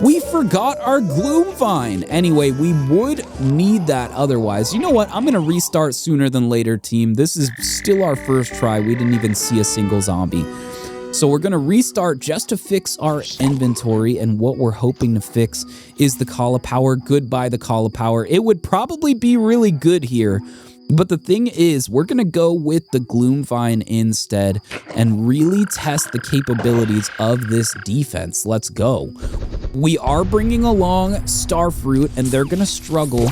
[SPEAKER 1] We forgot our Gloom Vine. Anyway, we would need that otherwise. You know what? I'm going to restart sooner than later, team. This is still our first try. We didn't even see a single zombie. So we're going to restart just to fix our inventory, and what we're hoping to fix is the cauliflower. Goodbye, the cauliflower. It would probably be really good here, but the thing is, we're going to go with the Gloom Vine instead and really test the capabilities of this defense. Let's go. We are bringing along Starfruit, and they're going to struggle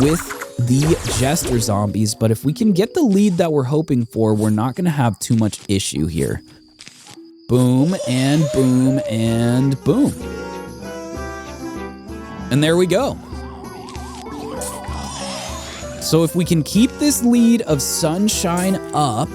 [SPEAKER 1] with the Jester zombies, but if we can get the lead that we're hoping for, we're not going to have too much issue here. Boom, and boom, and boom. And there we go. So if we can keep this lead of sunshine up,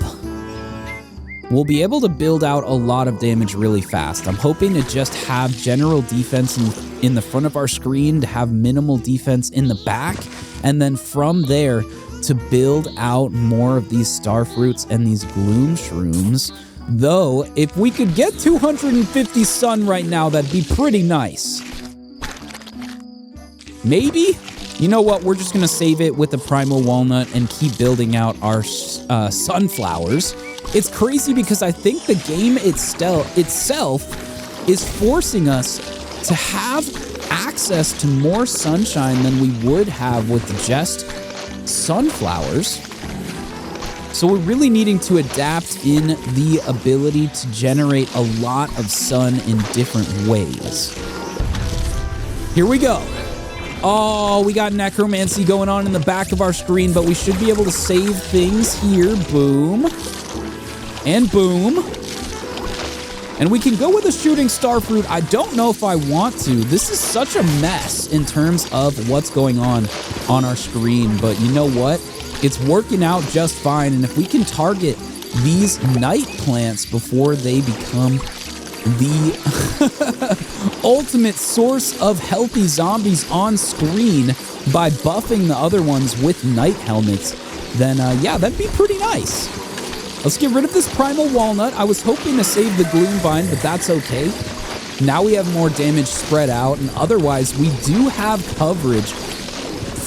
[SPEAKER 1] we'll be able to build out a lot of damage really fast. I'm hoping to just have general defense in the front of our screen, to have minimal defense in the back, and then from there to build out more of these Starfruits and these Gloom Shrooms. Though, if we could get 250 sun right now, that'd be pretty nice. Maybe? You know what? We're just going to save it with the Primal Walnut and keep building out our sunflowers. It's crazy because I think the game itself is forcing us to have access to more sunshine than we would have with just sunflowers. So we're really needing to adapt in the ability to generate a lot of sun in different ways. Here we go. Oh, we got necromancy going on in the back of our screen, but we should be able to save things here. Boom. And boom. And we can go with a shooting Starfruit. I don't know if I want to. This is such a mess in terms of what's going on our screen, but you know what? It's working out just fine, and if we can target these night plants before they become the ultimate source of healthy zombies on screen by buffing the other ones with night helmets, then yeah, that'd be pretty nice. Let's get rid of this Primal Walnut. I was hoping to save the Gloom Vine, but that's okay. Now we have more damage spread out, and otherwise we do have coverage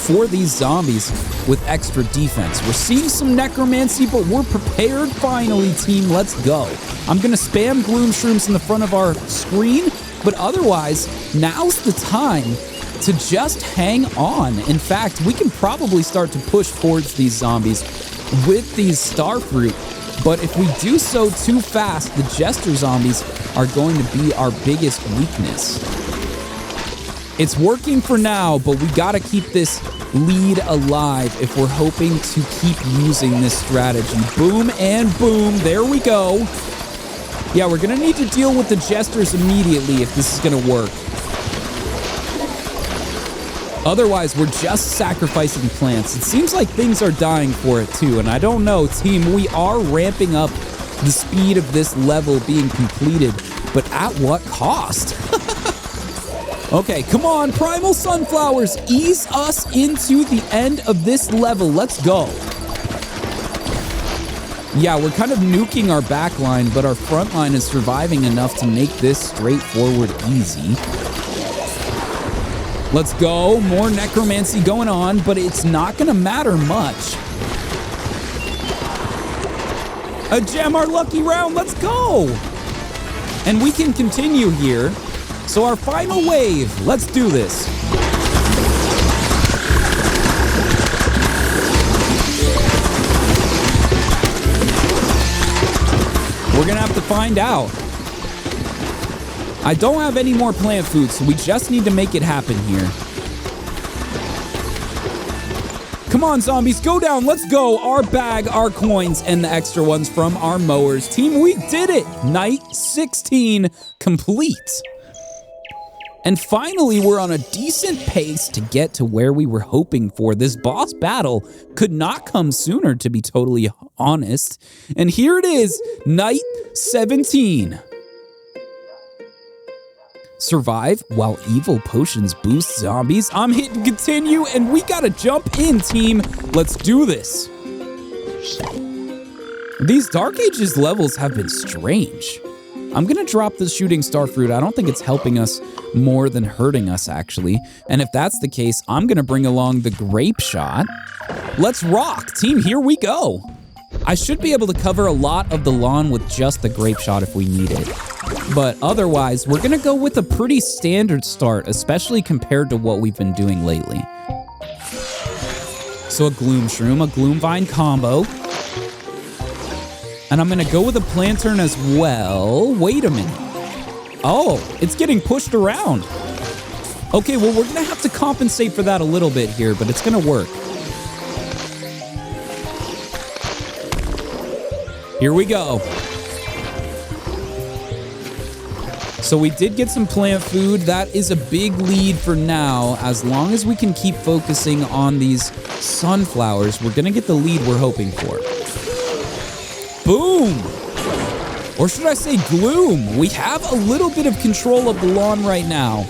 [SPEAKER 1] for these zombies with extra defense. We're seeing some necromancy, but we're prepared finally, team. Let's go. I'm going to spam Gloom Shrooms in the front of our screen, but otherwise, now's the time to just hang on. In fact, we can probably start to push towards these zombies with these Starfruit, but if we do so too fast, the Jester zombies are going to be our biggest weakness. It's working for now, but we gotta keep this lead alive if we're hoping to keep using this strategy. Boom and boom, there we go. Yeah, we're gonna need to deal with the Jesters immediately if this is gonna work. Otherwise, we're just sacrificing plants. It seems like things are dying for it too, and I don't know, team, we are ramping up the speed of this level being completed, but at what cost? Okay, come on, Primal Sunflowers, ease us into the end of this level. Let's go. Yeah, we're kind of nuking our back line, but our front line is surviving enough to make this straightforward easy. Let's go. More necromancy going on, but it's not going to matter much. A gem, our lucky round. Let's go. And we can continue here. So our final wave, let's do this. We're gonna have to find out. I don't have any more plant food, so we just need to make it happen here. Come on, zombies, go down, let's go. Our bag, our coins, and the extra ones from our mowers. Team, we did it. Night 16 complete. And finally, we're on a decent pace to get to where we were hoping for. This boss battle could not come sooner, to be totally honest. And here it is, night 17. Survive while evil potions boost zombies. I'm hitting continue, and we gotta jump in, team. Let's do this. These Dark Ages levels have been strange. I'm gonna drop the shooting star fruit. I don't think it's helping us more than hurting us, actually. And if that's the case, I'm gonna bring along the grape shot. Let's rock, team, here we go. I should be able to cover a lot of the lawn with just the grape shot if we need it. But otherwise, we're gonna go with a pretty standard start, especially compared to what we've been doing lately. So a Gloom Shroom, a Gloom Vine combo. And I'm gonna go with a Plantern as well. Wait a minute. Oh, it's getting pushed around. Okay, well, we're gonna have to compensate for that a little bit here, but it's gonna work. Here we go. So we did get some plant food. That is a big lead for now. As long as we can keep focusing on these sunflowers, we're gonna get the lead we're hoping for. Boom! Or should I say gloom? We have a little bit of control of the lawn right now.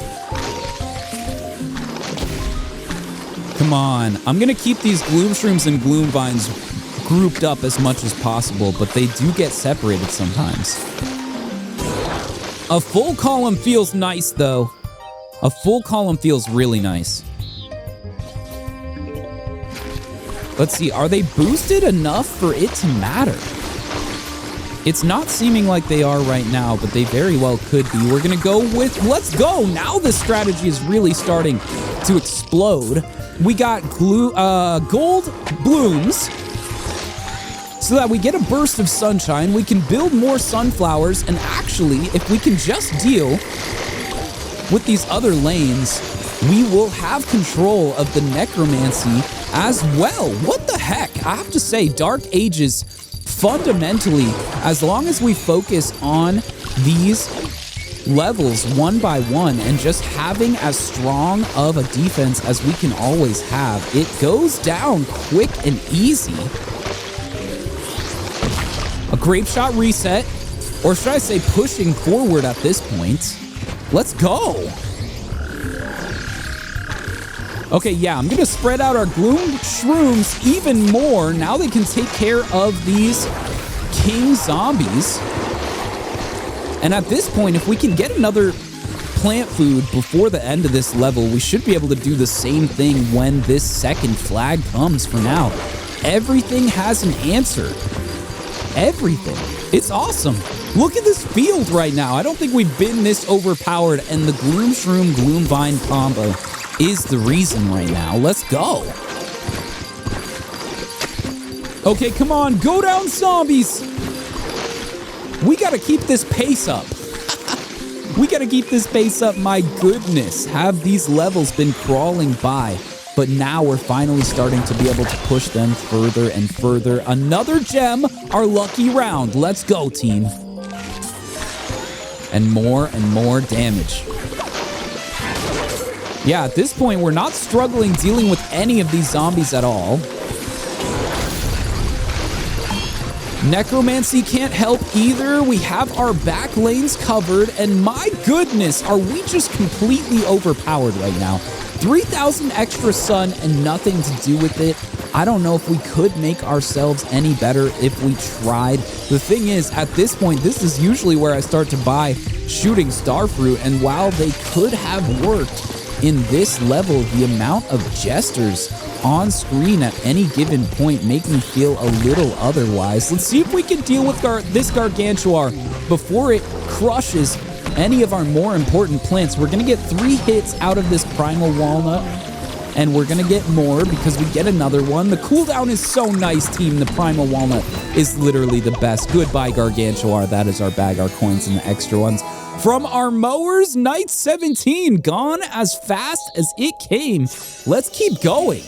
[SPEAKER 1] Come on. I'm gonna keep these gloom shrooms and gloom vines grouped up as much as possible, but they do get separated sometimes. A full column feels nice, though. A full column feels really nice. Let's see, are they boosted enough for it to matter? It's not seeming like they are right now, but they very well could be. We're gonna go with, let's go! Now the strategy is really starting to explode. We got gold blooms, so that we get a burst of sunshine. We can build more sunflowers, and actually, if we can just deal with these other lanes, we will have control of the necromancy as well. What the heck? I have to say, Dark Ages, fundamentally, as long as we focus on these levels one by one and just having as strong of a defense as we can always have, it goes down quick and easy. A grape shot reset, or should I say pushing forward at this point. Let's go. Okay, yeah, I'm gonna spread out our gloom shrooms even more. Now they can take care of these king zombies. And at this point, if we can get another plant food before the end of this level, we should be able to do the same thing when this second flag comes. For now, everything has an answer. Everything. It's awesome. Look at this field right now. I don't think we've been this overpowered, and the Gloom Shroom Gloom Vine combo is the reason right now. Let's go. Okay, come on. Go down, zombies. We gotta keep this pace up. We gotta keep this pace up. My goodness, have these levels been crawling by? But now we're finally starting to be able to push them further and further. Another gem, our lucky round. Let's go, team. And more damage. Yeah, at this point, we're not struggling dealing with any of these zombies at all. Necromancy can't help either. We have our back lanes covered, and my goodness, are we just completely overpowered right now? 3,000 extra sun and nothing to do with it. I don't know if we could make ourselves any better if we tried. The thing is, at this point, this is usually where I start to buy shooting starfruit, and while they could have worked in this level, the amount of jesters on screen at any given point make me feel a little otherwise. Let's see if we can deal with this Gargantuar before it crushes any of our more important plants. We're going to get 3 hits out of this Primal Walnut, and we're going to get more because we get another one. The cooldown is so nice, team. The Primal Walnut is literally the best. Goodbye, Gargantuar. That is our bag, our coins, and the extra ones. From our mowers, night 17, gone as fast as it came. Let's keep going.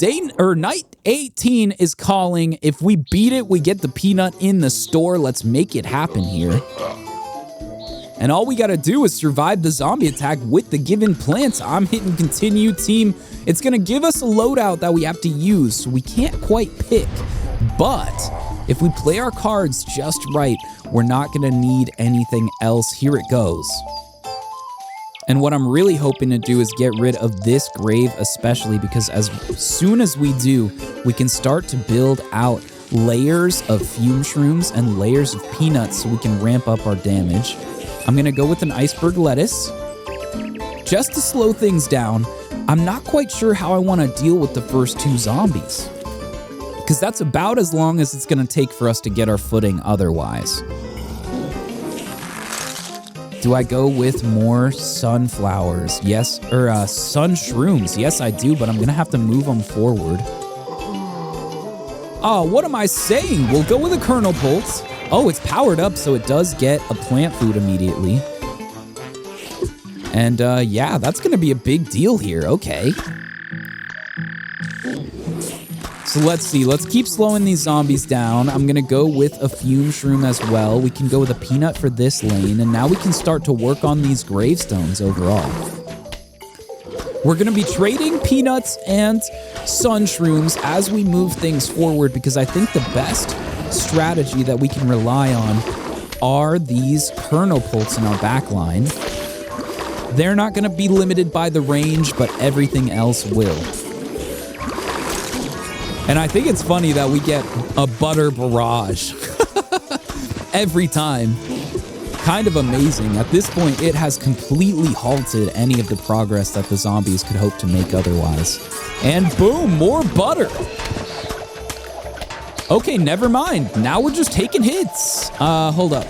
[SPEAKER 1] Night 18 is calling. If we beat it, we get the peanut in the store. Let's make it happen here. And all we gotta do is survive the zombie attack with the given plants. I'm hitting continue, team. It's gonna give us a loadout that we have to use, so we can't quite pick. But if we play our cards just right, we're not gonna need anything else. Here it goes. And what I'm really hoping to do is get rid of this grave especially, because as soon as we do, we can start to build out layers of fume shrooms and layers of peanuts so we can ramp up our damage. I'm gonna go with an iceberg lettuce just to slow things down. I'm not quite sure how I want to deal with the first 2 zombies, because that's about as long as it's gonna take for us to get our footing otherwise. Do I go with more sunflowers? Yes, or sun shrooms. Yes, I do, but I'm gonna have to move them forward. Oh, what am I saying? We'll go with a kernel pulse. Oh, it's powered up, so it does get a plant food immediately. And yeah, that's gonna be a big deal here. Okay. So let's see. Let's keep slowing these zombies down. I'm gonna go with a fume shroom as well. We can go with a peanut for this lane, and now we can start to work on these gravestones overall. We're gonna be trading peanuts and sun shrooms as we move things forward, because I think the best strategy that we can rely on are these kernel pults in our backline. They're not gonna be limited by the range, but everything else will. And I think it's funny that we get a butter barrage every time. Kind of amazing. At this point, it has completely halted any of the progress that the zombies could hope to make otherwise. And boom, more butter. Okay, never mind. Now we're just taking hits. Hold up.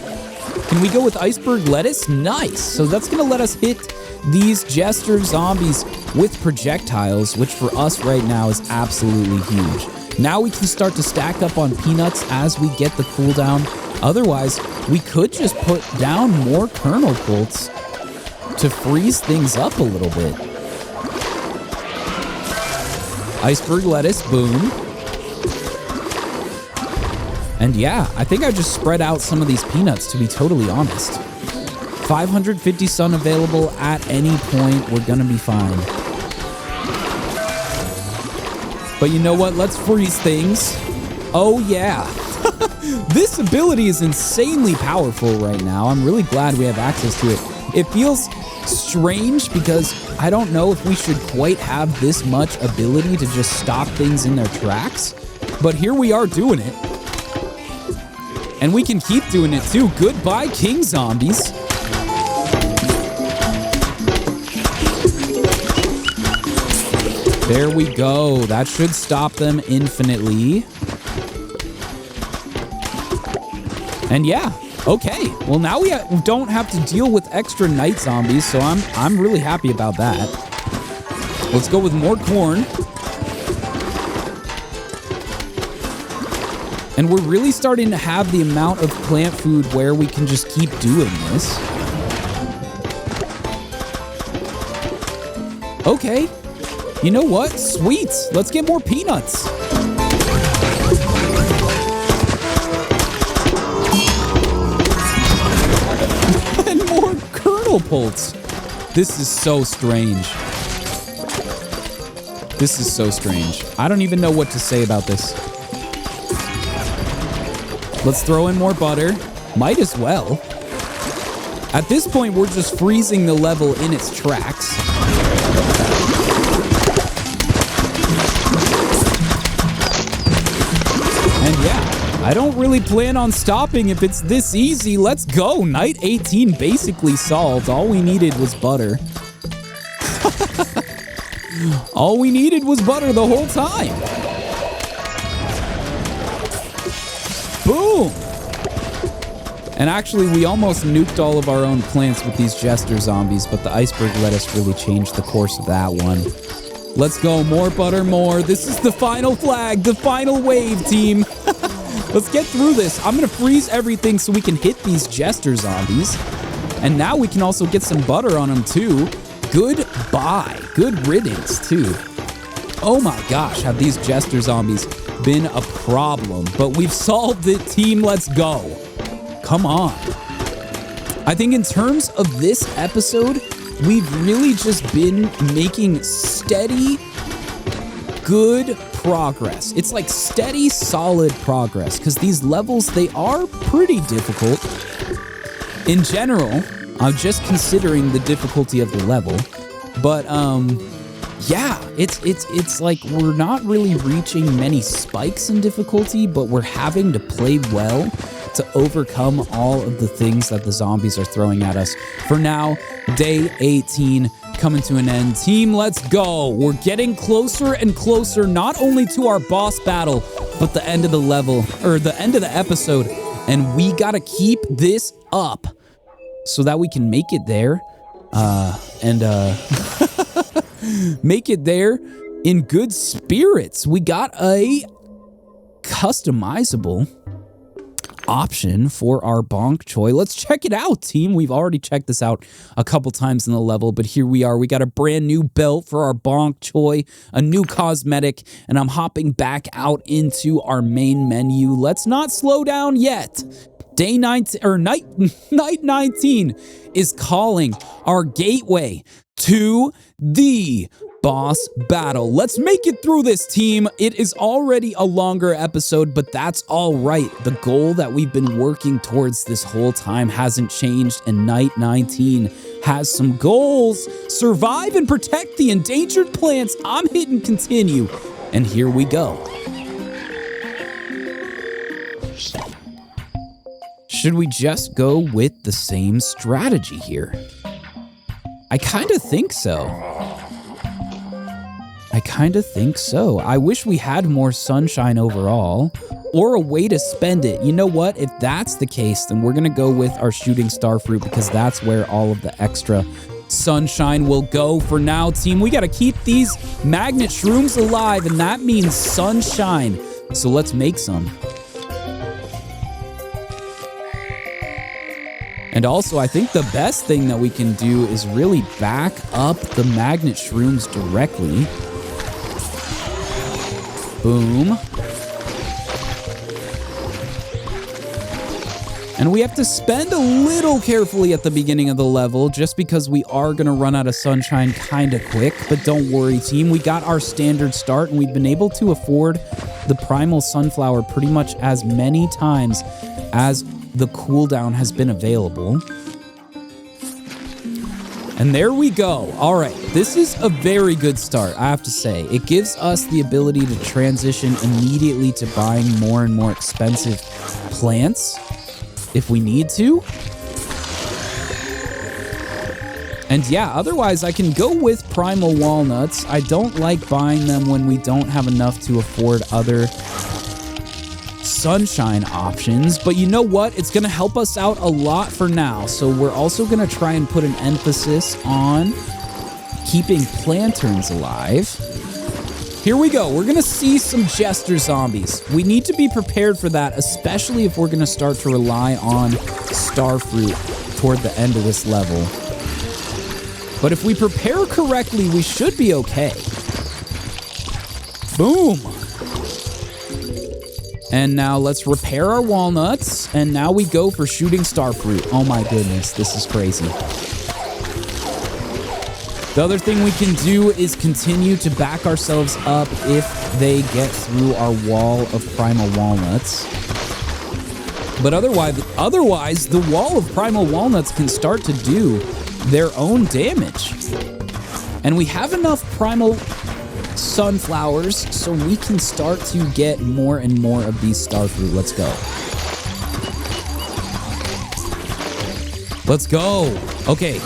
[SPEAKER 1] Can we go with iceberg lettuce? Nice. So that's gonna let us hit these jester zombies with projectiles, which for us right now is absolutely huge. Now we can start to stack up on peanuts as we get the cooldown. Otherwise, we could just put down more kernel pults to freeze things up a little bit. Iceberg lettuce, boom. And yeah, I think I just spread out some of these peanuts, to be totally honest. 550 sun available at any point. We're gonna be fine. But you know what? Let's freeze things. Oh yeah. This ability is insanely powerful right now. I'm really glad we have access to it. It feels strange because I don't know if we should quite have this much ability to just stop things in their tracks. But here we are doing it. And we can keep doing it too. Goodbye, king zombies. There we go. That should stop them infinitely. And yeah, okay. Well, now we don't have to deal with extra night zombies, so I'm really happy about that. Let's go with more corn. And we're really starting to have the amount of plant food where we can just keep doing this. Okay. You know what? Sweet. Let's get more peanuts. And more kernel pults. This is so strange. This is so strange. I don't even know what to say about this. Let's throw in more butter. Might as well. At this point, we're just freezing the level in its tracks. And yeah, I don't really plan on stopping if it's this easy. Let's go. Night 18 basically solved. All we needed was butter. All we needed was butter the whole time. Boom! And actually, we almost nuked all of our own plants with these jester zombies, but the iceberg lettuce really changed the course of that one. Let's go. More butter, more. This is the final flag, the final wave, team. Let's get through this. I'm going to freeze everything so we can hit these jester zombies. And now we can also get some butter on them, too. Goodbye. Good riddance, too. Oh my gosh, have these jester zombies been a problem. But we've solved it, team. Let's go. Come on. I think in terms of this episode, we've really just been making steady, good progress. It's like steady, solid progress, because these levels, they are pretty difficult. In general, I'm just considering the difficulty of the level, but yeah, it's like we're not really reaching many spikes in difficulty, but we're having to play well to overcome all of the things that the zombies are throwing at us. For now, day 18 coming to an end. Team, let's go. We're getting closer and closer, not only to our boss battle, but the end of the level, or the end of the episode. And we gotta keep this up so that we can make it there. Make it there in good spirits. We got a customizable option for our bonk choy. Let's check it out, team. We've already checked this out a couple times in the level, but here we are. We got a brand new belt for our bonk choy, a new cosmetic, and I'm hopping back out into our main menu. Let's not slow down yet. Day 19 or night 19 is calling our gateway to the boss battle. Let's make it through this, team. It is already a longer episode, but that's all right. The goal that we've been working towards this whole time hasn't changed, and night 19 has some goals. Survive and protect the endangered plants. I'm hitting continue, and here we go. Should we just go with the same strategy here? I kind of think so. I wish we had more sunshine overall, or a way to spend it. You know what? If that's the case, then we're gonna go with our shooting star fruit, because that's where all of the extra sunshine will go. For now, team, we gotta keep these magnet shrooms alive, and that means sunshine. So let's make some. And also, I think the best thing that we can do is really back up the magnet shrooms directly. Boom. And we have to spend a little carefully at the beginning of the level, just because we are going to run out of sunshine kind of quick. But don't worry, team. We got our standard start, and we've been able to afford the primal sunflower pretty much as many times as the cooldown has been available. And there we go. All right, this is a very good start, I have to say. It gives us the ability to transition immediately to buying more and more expensive plants if we need to. And yeah, otherwise I can go with primal walnuts. I don't like buying them when we don't have enough to afford other sunshine options, but you know what? It's going to help us out a lot for now. So we're also going to try and put an emphasis on keeping planterns alive. Here we go. We're going to see some jester zombies. We need to be prepared for that, especially if we're going to start to rely on starfruit toward the end of this level. But if we prepare correctly, we should be okay. Boom. And now let's repair our walnuts. And now we go for shooting starfruit. Oh my goodness, this is crazy. The other thing we can do is continue to back ourselves up if they get through our wall of primal walnuts. But otherwise, the wall of primal walnuts can start to do their own damage. And we have enough primal sunflowers so we can start to get more and more of these starfruit. Let's go. Let's go. Okay.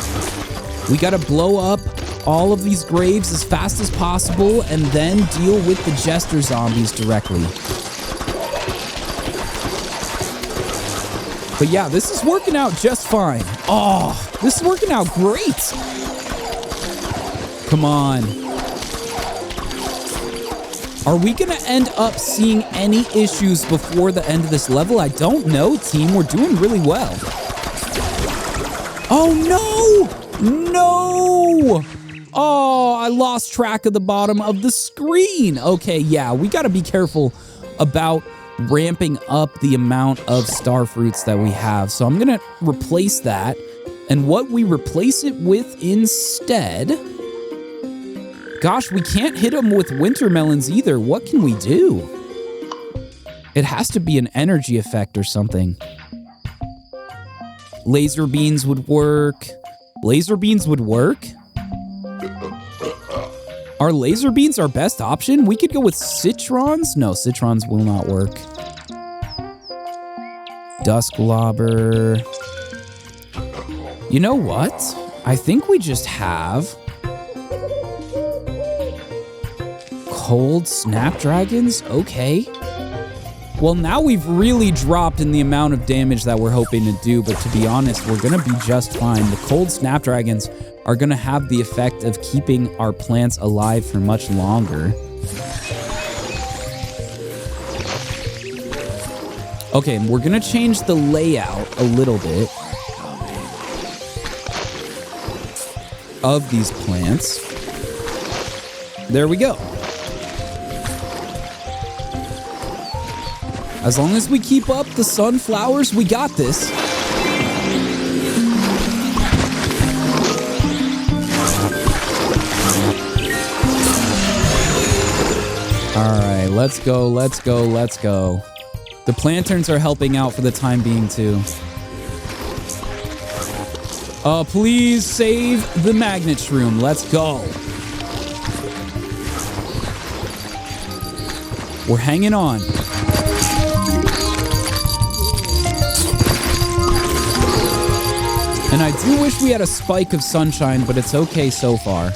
[SPEAKER 1] We gotta blow up all of these graves as fast as possible and then deal with the jester zombies directly. But yeah, this is working out just fine. Oh, this is working out great. Come on. Are we going to end up seeing any issues before the end of this level? I don't know, team. We're doing really well. Oh, no! No! Oh, I lost track of the bottom of the screen. Okay, yeah, we got to be careful about ramping up the amount of star fruits that we have. So I'm going to replace that. And what we replace it with instead... Gosh, we can't hit them with winter melons either. What can we do? It has to be an energy effect or something. Laser beans would work. Laser beans would work? Are laser beans our best option? We could go with citrons. No, citrons will not work. Dusklobber. You know what? I think we just have cold snapdragons. Okay. Well, now we've really dropped in the amount of damage that we're hoping to do, but to be honest, we're going to be just fine. The cold snapdragons are going to have the effect of keeping our plants alive for much longer. Okay, we're going to change the layout a little bit of these plants. There we go. As long as we keep up the sunflowers, we got this. All right, let's go, let's go, let's go. The planterns are helping out for the time being, too. Please save the magnet shroom. Let's go. We're hanging on. And I do wish we had a spike of sunshine, but it's okay so far.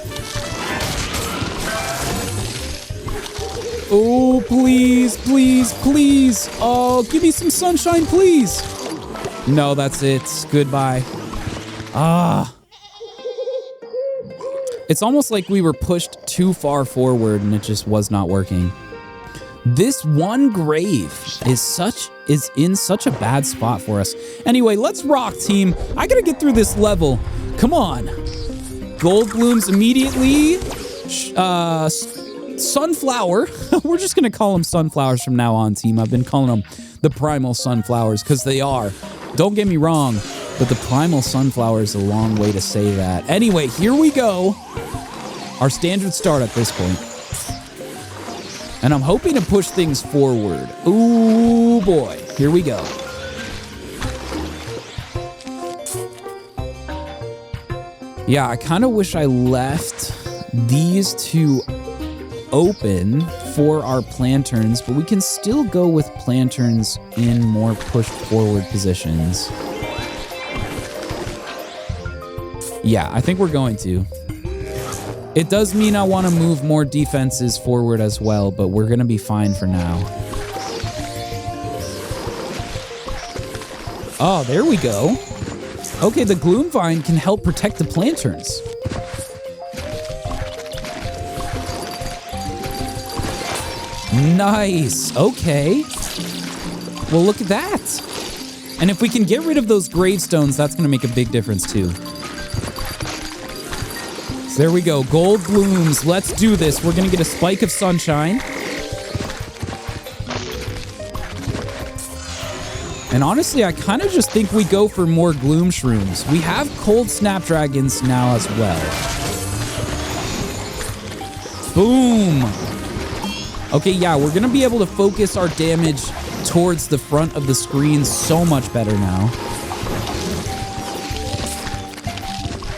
[SPEAKER 1] Oh, please, please, please. Oh, give me some sunshine, please. No, that's it. Goodbye. Ah. It's almost like we were pushed too far forward and it just was not working. This one grave is in such a bad spot for us. Anyway, let's rock, team. I gotta get through this level. Come on. Gold blooms immediately. Sunflower. We're just gonna call them sunflowers from now on, team. I've been calling them the primal sunflowers because they are. Don't get me wrong, but the primal sunflower is a long way to say that. Anyway, here we go. Our standard start at this point. And I'm hoping to push things forward. Ooh, boy. Here we go. Yeah, I kind of wish I left these two open for our planterns, but we can still go with planterns in more pushed forward positions. Yeah, I think we're going to. It does mean I want to move more defenses forward as well, but we're going to be fine for now. Oh, there we go. Okay, the Gloom Vine can help protect the planterns. Nice. Okay. Well, look at that. And if we can get rid of those gravestones, that's going to make a big difference too. There we go. Gold blooms. Let's do this. We're going to get a spike of sunshine. And honestly, I kind of just think we go for more gloom shrooms. We have cold snapdragons now as well. Boom. Okay, yeah, we're going to be able to focus our damage towards the front of the screen so much better now.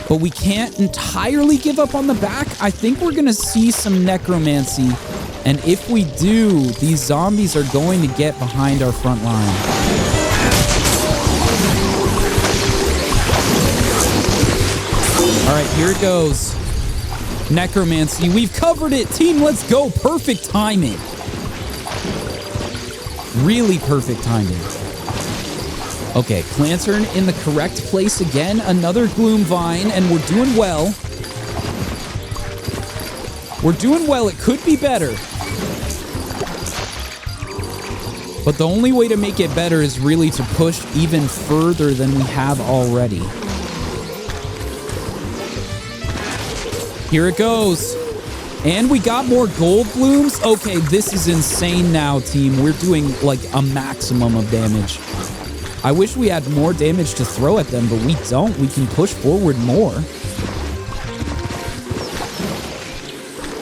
[SPEAKER 1] But we can't entirely give up on the back. I think we're going to see some necromancy. And if we do, these zombies are going to get behind our front line. All right, here it goes. Necromancy. We've covered it. Team, let's go. Perfect timing. Really perfect timing. Okay, plantern in the correct place again. Another Gloom Vine, and we're doing well. We're doing well. It could be better. But the only way to make it better is really to push even further than we have already. Here it goes. And we got more gold blooms. Okay, this is insane now, team. We're doing like a maximum of damage. I wish we had more damage to throw at them, but we don't. We can push forward more.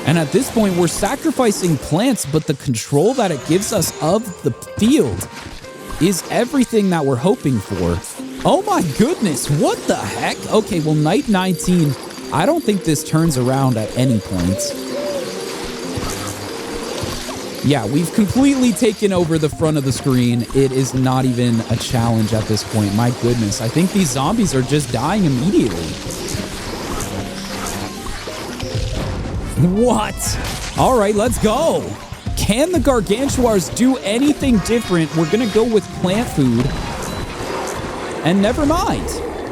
[SPEAKER 1] And at this point, we're sacrificing plants, but the control that it gives us of the field is everything that we're hoping for. Oh my goodness, what the heck? Okay, well, night 19, I don't think this turns around at any point. Yeah, we've completely taken over the front of the screen. It is not even a challenge at this point. My goodness, I think these zombies are just dying immediately. What? All right, let's go. Can the Gargantuars do anything different? We're going to go with plant food. And never mind.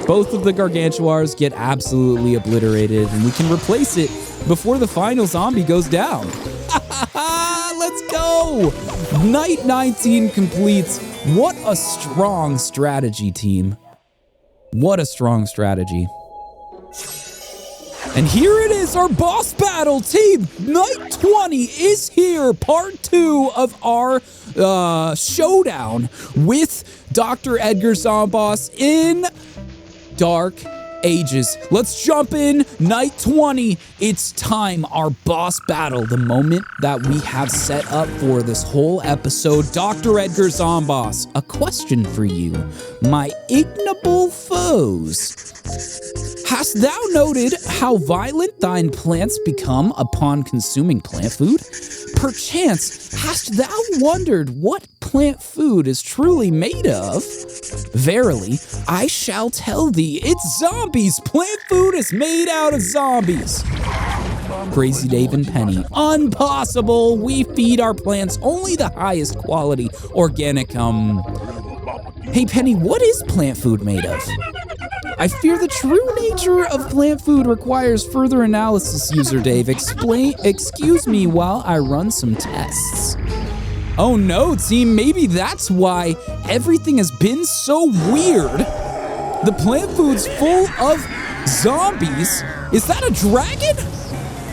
[SPEAKER 1] Both of the Gargantuars get absolutely obliterated, and we can replace it before the final zombie goes down. Let's go! Night 19 completes. What a strong strategy, team. What a strong strategy. And here it is, our boss battle, team. Night 20 is here. Part 2 of our showdown with Dr. Edgar Zomboss in Dark Ages. Let's jump in. Night 20. It's time. Our boss battle. The moment that we have set up for this whole episode. Dr. Edgar Zomboss. A question for you, my ignoble foes. Hast thou noted how violent thine plants become upon consuming plant food? Perchance, hast thou wondered what plant food is truly made of? Verily, I shall tell thee, it's zombies! Plant food is made out of zombies! Crazy Dave and Penny. Impossible! We feed our plants only the highest quality organic, Hey Penny, what is plant food made of? I fear the true nature of plant food requires further analysis, user Dave. Excuse me while I run some tests. Oh no, team, maybe that's why everything has been so weird. The plant food's full of zombies. Is that a dragon?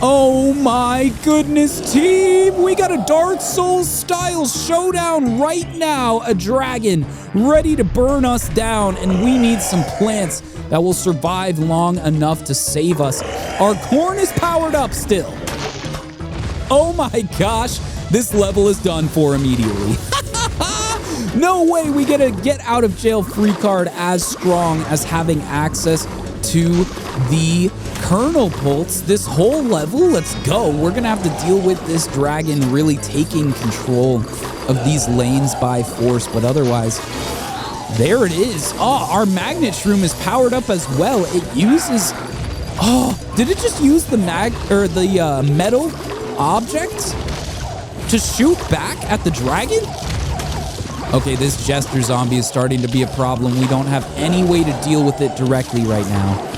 [SPEAKER 1] Oh my goodness, team! We got a Dark Souls style showdown right now. A dragon ready to burn us down, and we need some plants that will survive long enough to save us. Our corn is powered up still. Oh my gosh, this level is done for immediately. No way we get a get out of jail free card as strong as having access to the Kernel Pulse this whole level. Let's go. We're gonna have to deal with this dragon really taking control of these lanes by force, but otherwise, there it is. Oh, our magnet shroom is powered up as well. It uses, did it just use the metal object to shoot back at the dragon? Okay, this Jester zombie is starting to be a problem. We don't have any way to deal with it directly right now.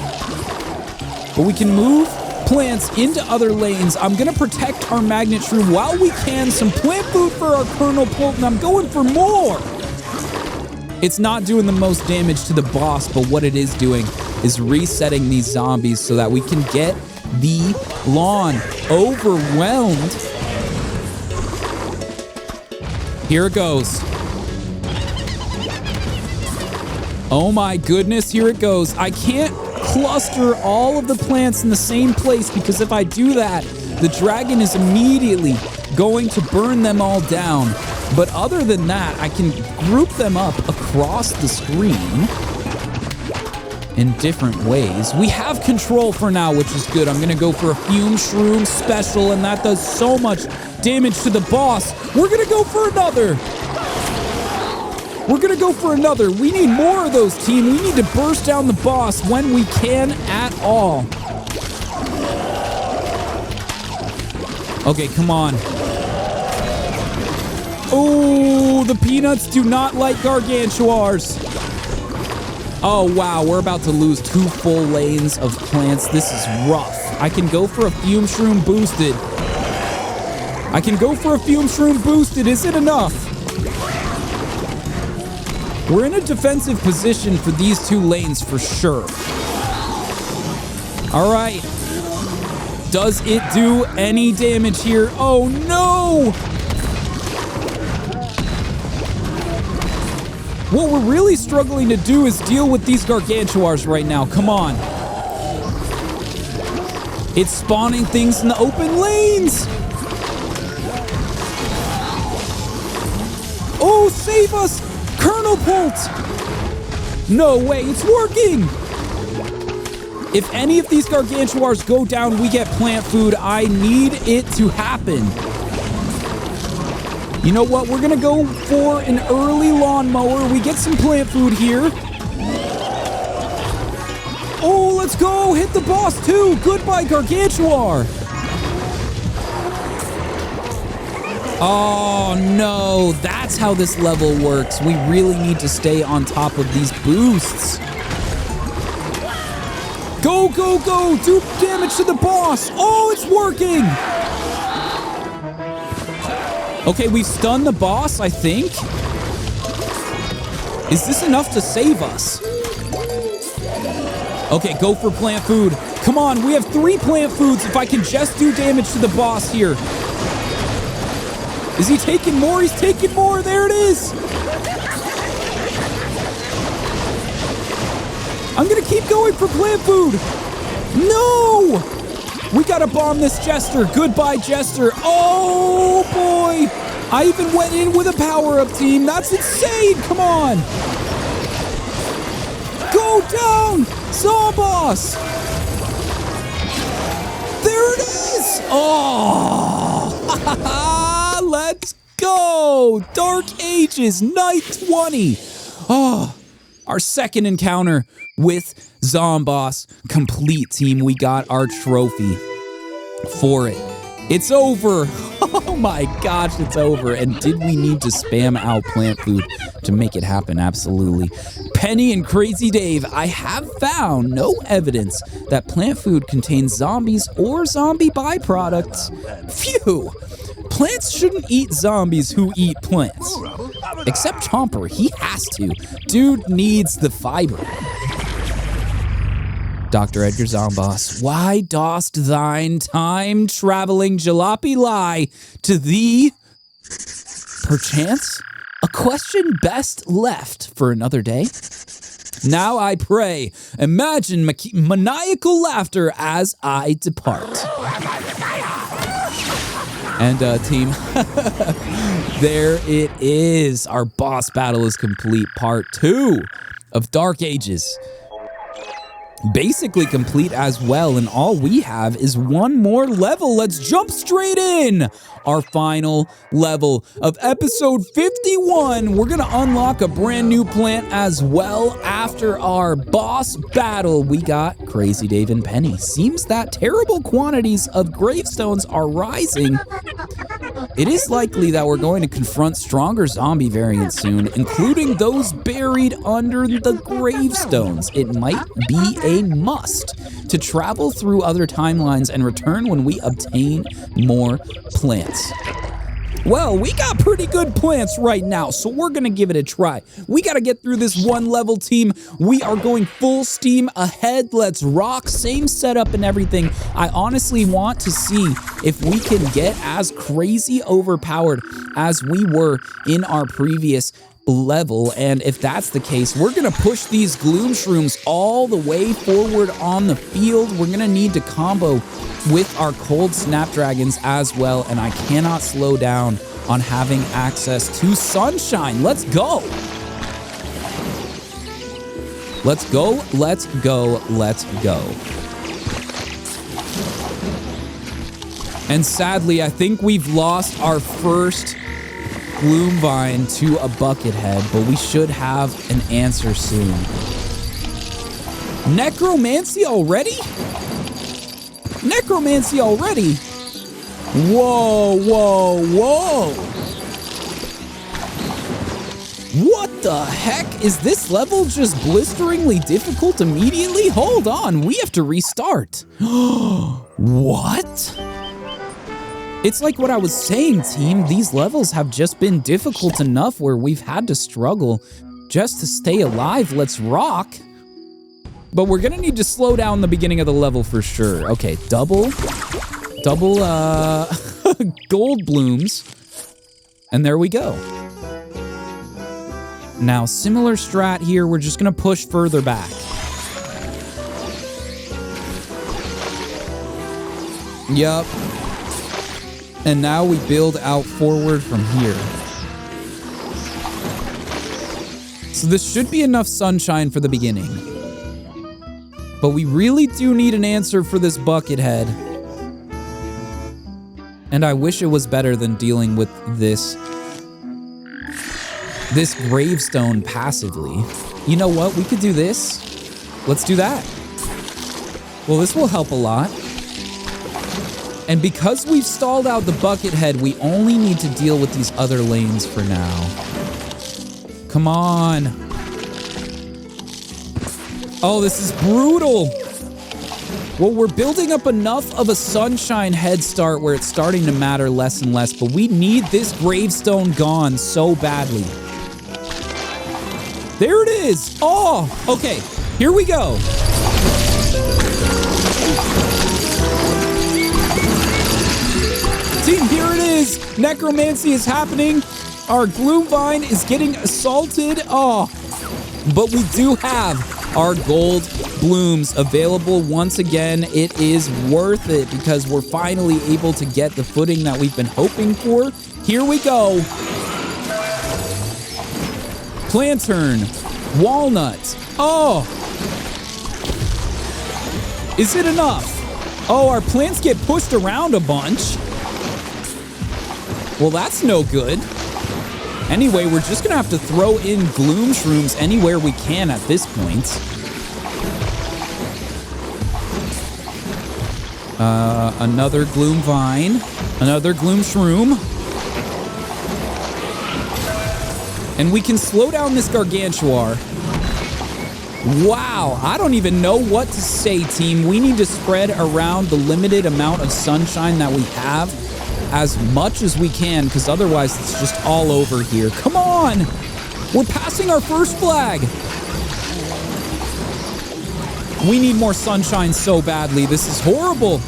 [SPEAKER 1] But we can move plants into other lanes. I'm gonna protect our magnet shroom while we can. Some plant food for our Kernel Pult, and I'm going for more. It's not doing the most damage to the boss, but what it is doing is resetting these zombies so that we can get the lawn overwhelmed. Here it goes. Oh my goodness, here it goes. I can't cluster all of the plants in the same place because if I do that, the dragon is immediately going to burn them all down. But other than that, I can group them up across the screen in different ways. We have control for now, which is good. I'm going to go for a Fume Shroom special, and that does so much damage to the boss. We're going to go for another. We're going to go for another. We need more of those, team. We need to burst down the boss when we can at all. Okay, come on. Oh, the peanuts do not like Gargantuars. Oh, wow, we're about to lose 2 full lanes of plants. This is rough. I can go for a Fume Shroom boosted. I can go for a Fume Shroom boosted. Is it enough? We're in a defensive position for these 2 lanes for sure. All right. Does it do any damage here? Oh no! What we're really struggling to do is deal with these Gargantuars right now. Come on. It's spawning things in the open lanes. Oh, save us! Colonel Bolt! No way, it's working! If any of these Gargantuars go down, we get plant food. I need it to happen. You know what? We're gonna go for an early lawnmower. We get some plant food here. Oh, let's go! Hit the boss too! Goodbye, Gargantuar! Oh no, that's how this level works. We really need to stay on top of these boosts. Go, go, go! Do damage to the boss! Oh, it's working! Okay, we've stunned the boss, I think. Is this enough to save us? Okay, go for plant food. Come on, we have 3 plant foods if I can just do damage to the boss here. Is he taking more? He's taking more. There it is. I'm going to keep going for plant food. No! We got to bomb this Jester. Goodbye, Jester. Oh, boy. I even went in with a power-up team. That's insane. Come on. Go down. Zomboss. There it is. Oh. Let's go. Dark Ages, night 20. Oh, our second encounter with Zomboss complete, team. We got our trophy for it. It's over. Oh my gosh, it's over. And did we need to spam out plant food to make it happen? Absolutely. Penny and Crazy Dave, I have found no evidence that plant food contains zombies or zombie byproducts. Phew. Plants shouldn't eat zombies who eat plants. Except Chomper, he has to. Dude needs the fiber. Dr. Edgar Zomboss, why dost thine time-traveling jalopy lie to thee? Perchance, a question best left for another day. Now I pray, imagine maniacal laughter as I depart. And team, there it is. Our boss battle is complete. Part 2 of Dark Ages. Basically complete as well, and all we have is one more level. Let's jump straight in. Our final level of episode 51. We're gonna unlock a brand new plant as well after our boss battle. We got Crazy Dave and Penny. Seems that terrible quantities of gravestones are rising. It is likely that we're going to confront stronger zombie variants soon, including those buried under the gravestones. It might be a must to travel through other timelines and return when we obtain more plants. Well, we got pretty good plants right now, so we're gonna give it a try. We gotta get through this one level, team. We are going full steam ahead. Let's rock. Same setup and everything. I honestly want to see if we can get as crazy overpowered as we were in our previous level, and if that's the case, we're gonna push these gloom shrooms all the way forward on the field. We're gonna need to combo with our cold snapdragons as well, and I cannot slow down on having access to sunshine. Let's go. Let's go, let's go, let's go. And sadly, I think we've lost our first Gloomvine to a Buckethead, but we should have an answer soon. Necromancy already? Necromancy already? Whoa, whoa, whoa. What the heck? Is this level just blisteringly difficult immediately? Hold on, we have to restart. What? It's like what I was saying, team. These levels have just been difficult enough where we've had to struggle just to stay alive. Let's rock. But we're gonna need to slow down the beginning of the level for sure. Okay, double gold blooms. And there we go. Now, similar strat here. We're just gonna push further back. Yup. And now we build out forward from here. So this should be enough sunshine for the beginning. But we really do need an answer for this bucket head. And I wish it was better than dealing with this gravestone passively. You know what? We could do this. Let's do that. Well, this will help a lot. And because we've stalled out the bucket head, we only need to deal with these other lanes for now. Come on. Oh, this is brutal. Well, we're building up enough of a sunshine head start where it's starting to matter less and less, but we need this gravestone gone so badly. There it is. Oh, okay. Here we go. Team, here it is. Necromancy is happening. Our Gloom Vine is getting assaulted. Oh, but we do have our gold blooms available once again. It is worth it because we're finally able to get the footing that we've been hoping for. Here we go. Plantern, walnut. Oh, is it enough? Oh, our plants get pushed around a bunch. Well, that's no good. Anyway, we're just gonna have to throw in gloom shrooms anywhere we can at this point. Another gloom vine, another gloom shroom. And we can slow down this gargantuar. Wow, I don't even know what to say, team. We need to spread around the limited amount of sunshine that we have as much as we can, because otherwise it's just all over here. Come on! We're passing our first flag! We need more sunshine so badly. This is horrible.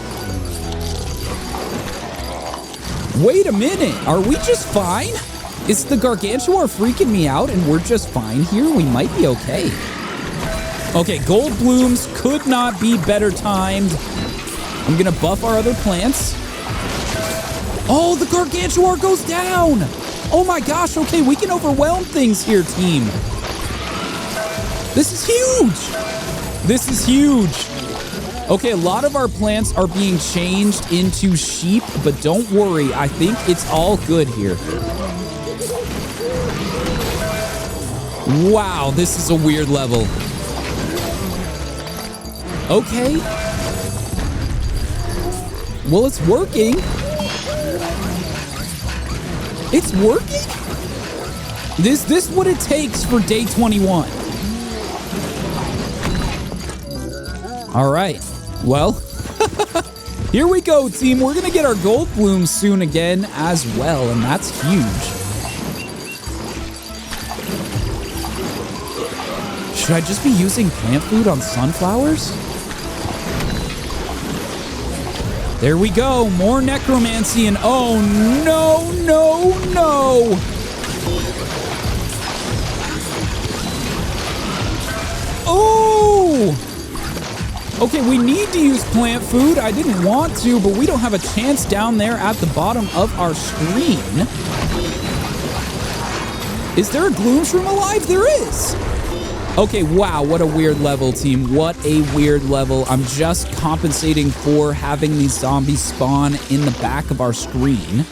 [SPEAKER 1] Wait a minute. Are we just fine? Is the Gargantuar freaking me out and we're just fine here? We might be okay. Okay, gold blooms could not be better timed. I'm gonna buff our other plants. Oh, the Gargantuar goes down! Oh my gosh, okay, we can overwhelm things here, team. This is huge! This is huge. Okay, a lot of our plants are being changed into sheep, but don't worry, I think it's all good here. Wow, this is a weird level. Okay. Well, it's working. It's working? Is this what it takes for day 21? All right. Well, here we go, team. We're going to get our gold blooms soon again as well, and that's huge. Should I just be using plant food on sunflowers? There we go. More necromancy and oh, no, no, no. Oh! Okay, we need to use plant food. I didn't want to, but we don't have a chance down there at the bottom of our screen. Is there a gloom shroom alive? There is. Okay, wow, what a weird level, team. What a weird level. I'm just compensating for having these zombies spawn in the back of our screen.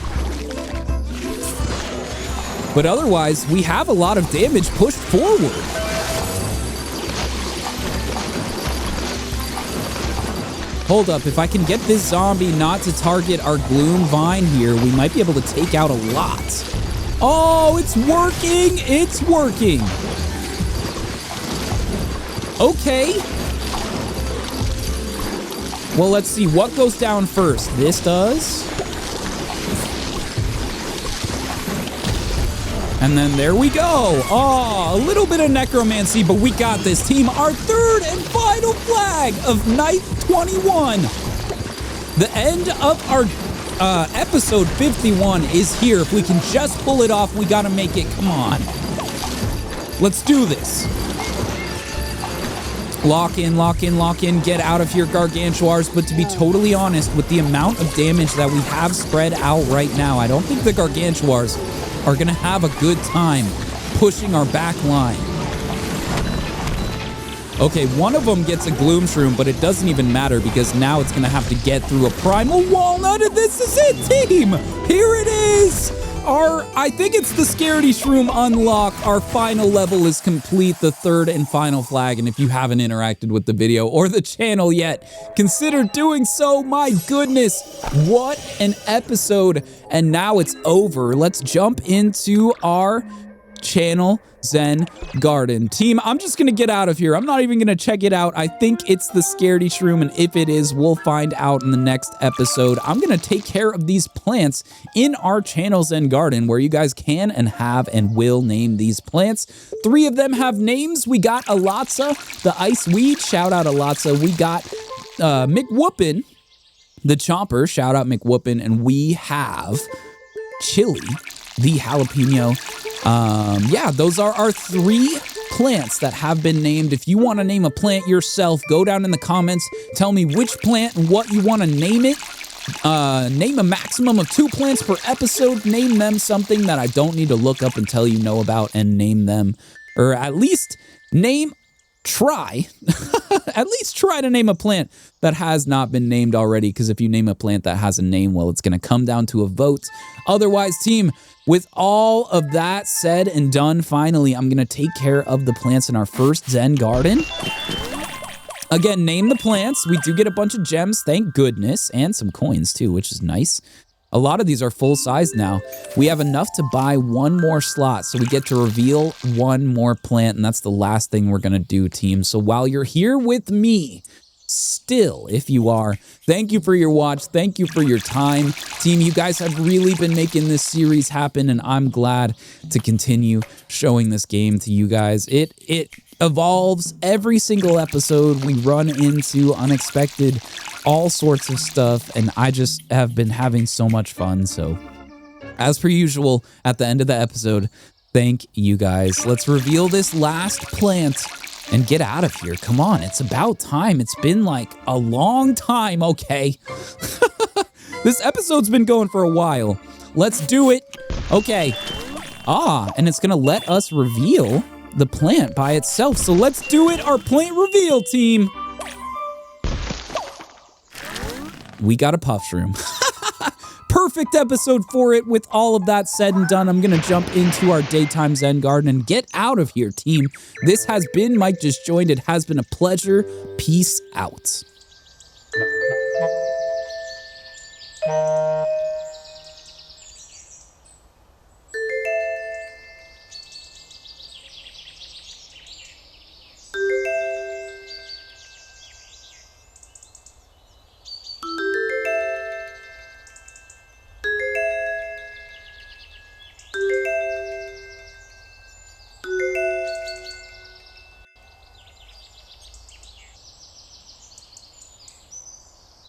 [SPEAKER 1] But otherwise, we have a lot of damage pushed forward. Hold up, if I can get this zombie not to target our gloom vine here, we might be able to take out a lot. Oh, it's working! It's working! Okay. Well, let's see what goes down first. This does. And then there we go. Oh, a little bit of necromancy, but we got this, team. Our third and final flag of night 21. The end of our episode 51 is here. If we can just pull it off, we gotta make it. Come on. Let's do this. Lock in, lock in, lock in. Get out of here, Gargantuars. But to be totally honest, with the amount of damage that we have spread out right now, I don't think the Gargantuars are going to have a good time pushing our back line. Okay, one of them gets a Gloom Shroom, but it doesn't even matter because now it's going to have to get through a Primal Walnut, and this is it, team! Here it is! I think it's the Scaredy Shroom unlock. Our final level is complete, the third and final flag, and if you haven't interacted with the video or the channel yet, consider doing so. My goodness, what an episode, and now it's over. Let's jump into our channel Zen Garden. Team, I'm just gonna get out of here. I'm not even gonna check it out. I think it's the Scaredy Shroom, and if it is, we'll find out in the next episode. I'm gonna take care of these plants in our channel Zen Garden, where you guys can and have and will name these plants. 3 of them have names. We got Alatsa, the Ice Weed. Shout out Alatsa. We got McWhoopin, the Chomper. Shout out McWhoopin. And we have Chili, the Jalapeno. Yeah, those are our 3 plants that have been named. If you want to name a plant yourself, go down in the comments, tell me which plant and what you want to name it. Name a maximum of 2 plants per episode. Name them something that I don't need to look up until you know about, and name them, or at least try to name a plant that has not been named already, because if you name a plant that has a name, well, it's going to come down to a vote. Otherwise, team, with all of that said and done, finally, I'm going to take care of the plants in our first Zen Garden. Again, name the plants. We do get a bunch of gems, thank goodness, and some coins too, which is nice. A lot of these are full size now. We have enough to buy 1 more slot, so we get to reveal 1 more plant, and that's the last thing we're gonna do, team. So while you're here with me, still, if you are, thank you for your watch, thank you for your time. Team, you guys have really been making this series happen, and I'm glad to continue showing this game to you guys. It evolves every single episode. We run into unexpected all sorts of stuff, and I just have been having so much fun. So as per usual, at the end of the episode, thank you guys. Let's reveal this last plant and get out of here. Come on, it's about time. It's been like a long time, okay? This episode's been going for a while. Let's do it. Okay. And it's gonna let us reveal the plant by itself. So let's do it, our plant reveal, team. We got a Puff Shroom. Perfect episode for it. With all of that said and done, I'm gonna jump into our daytime Zen Garden and get out of here, team. This has been Mike Just Joined. It has been a pleasure. Peace out.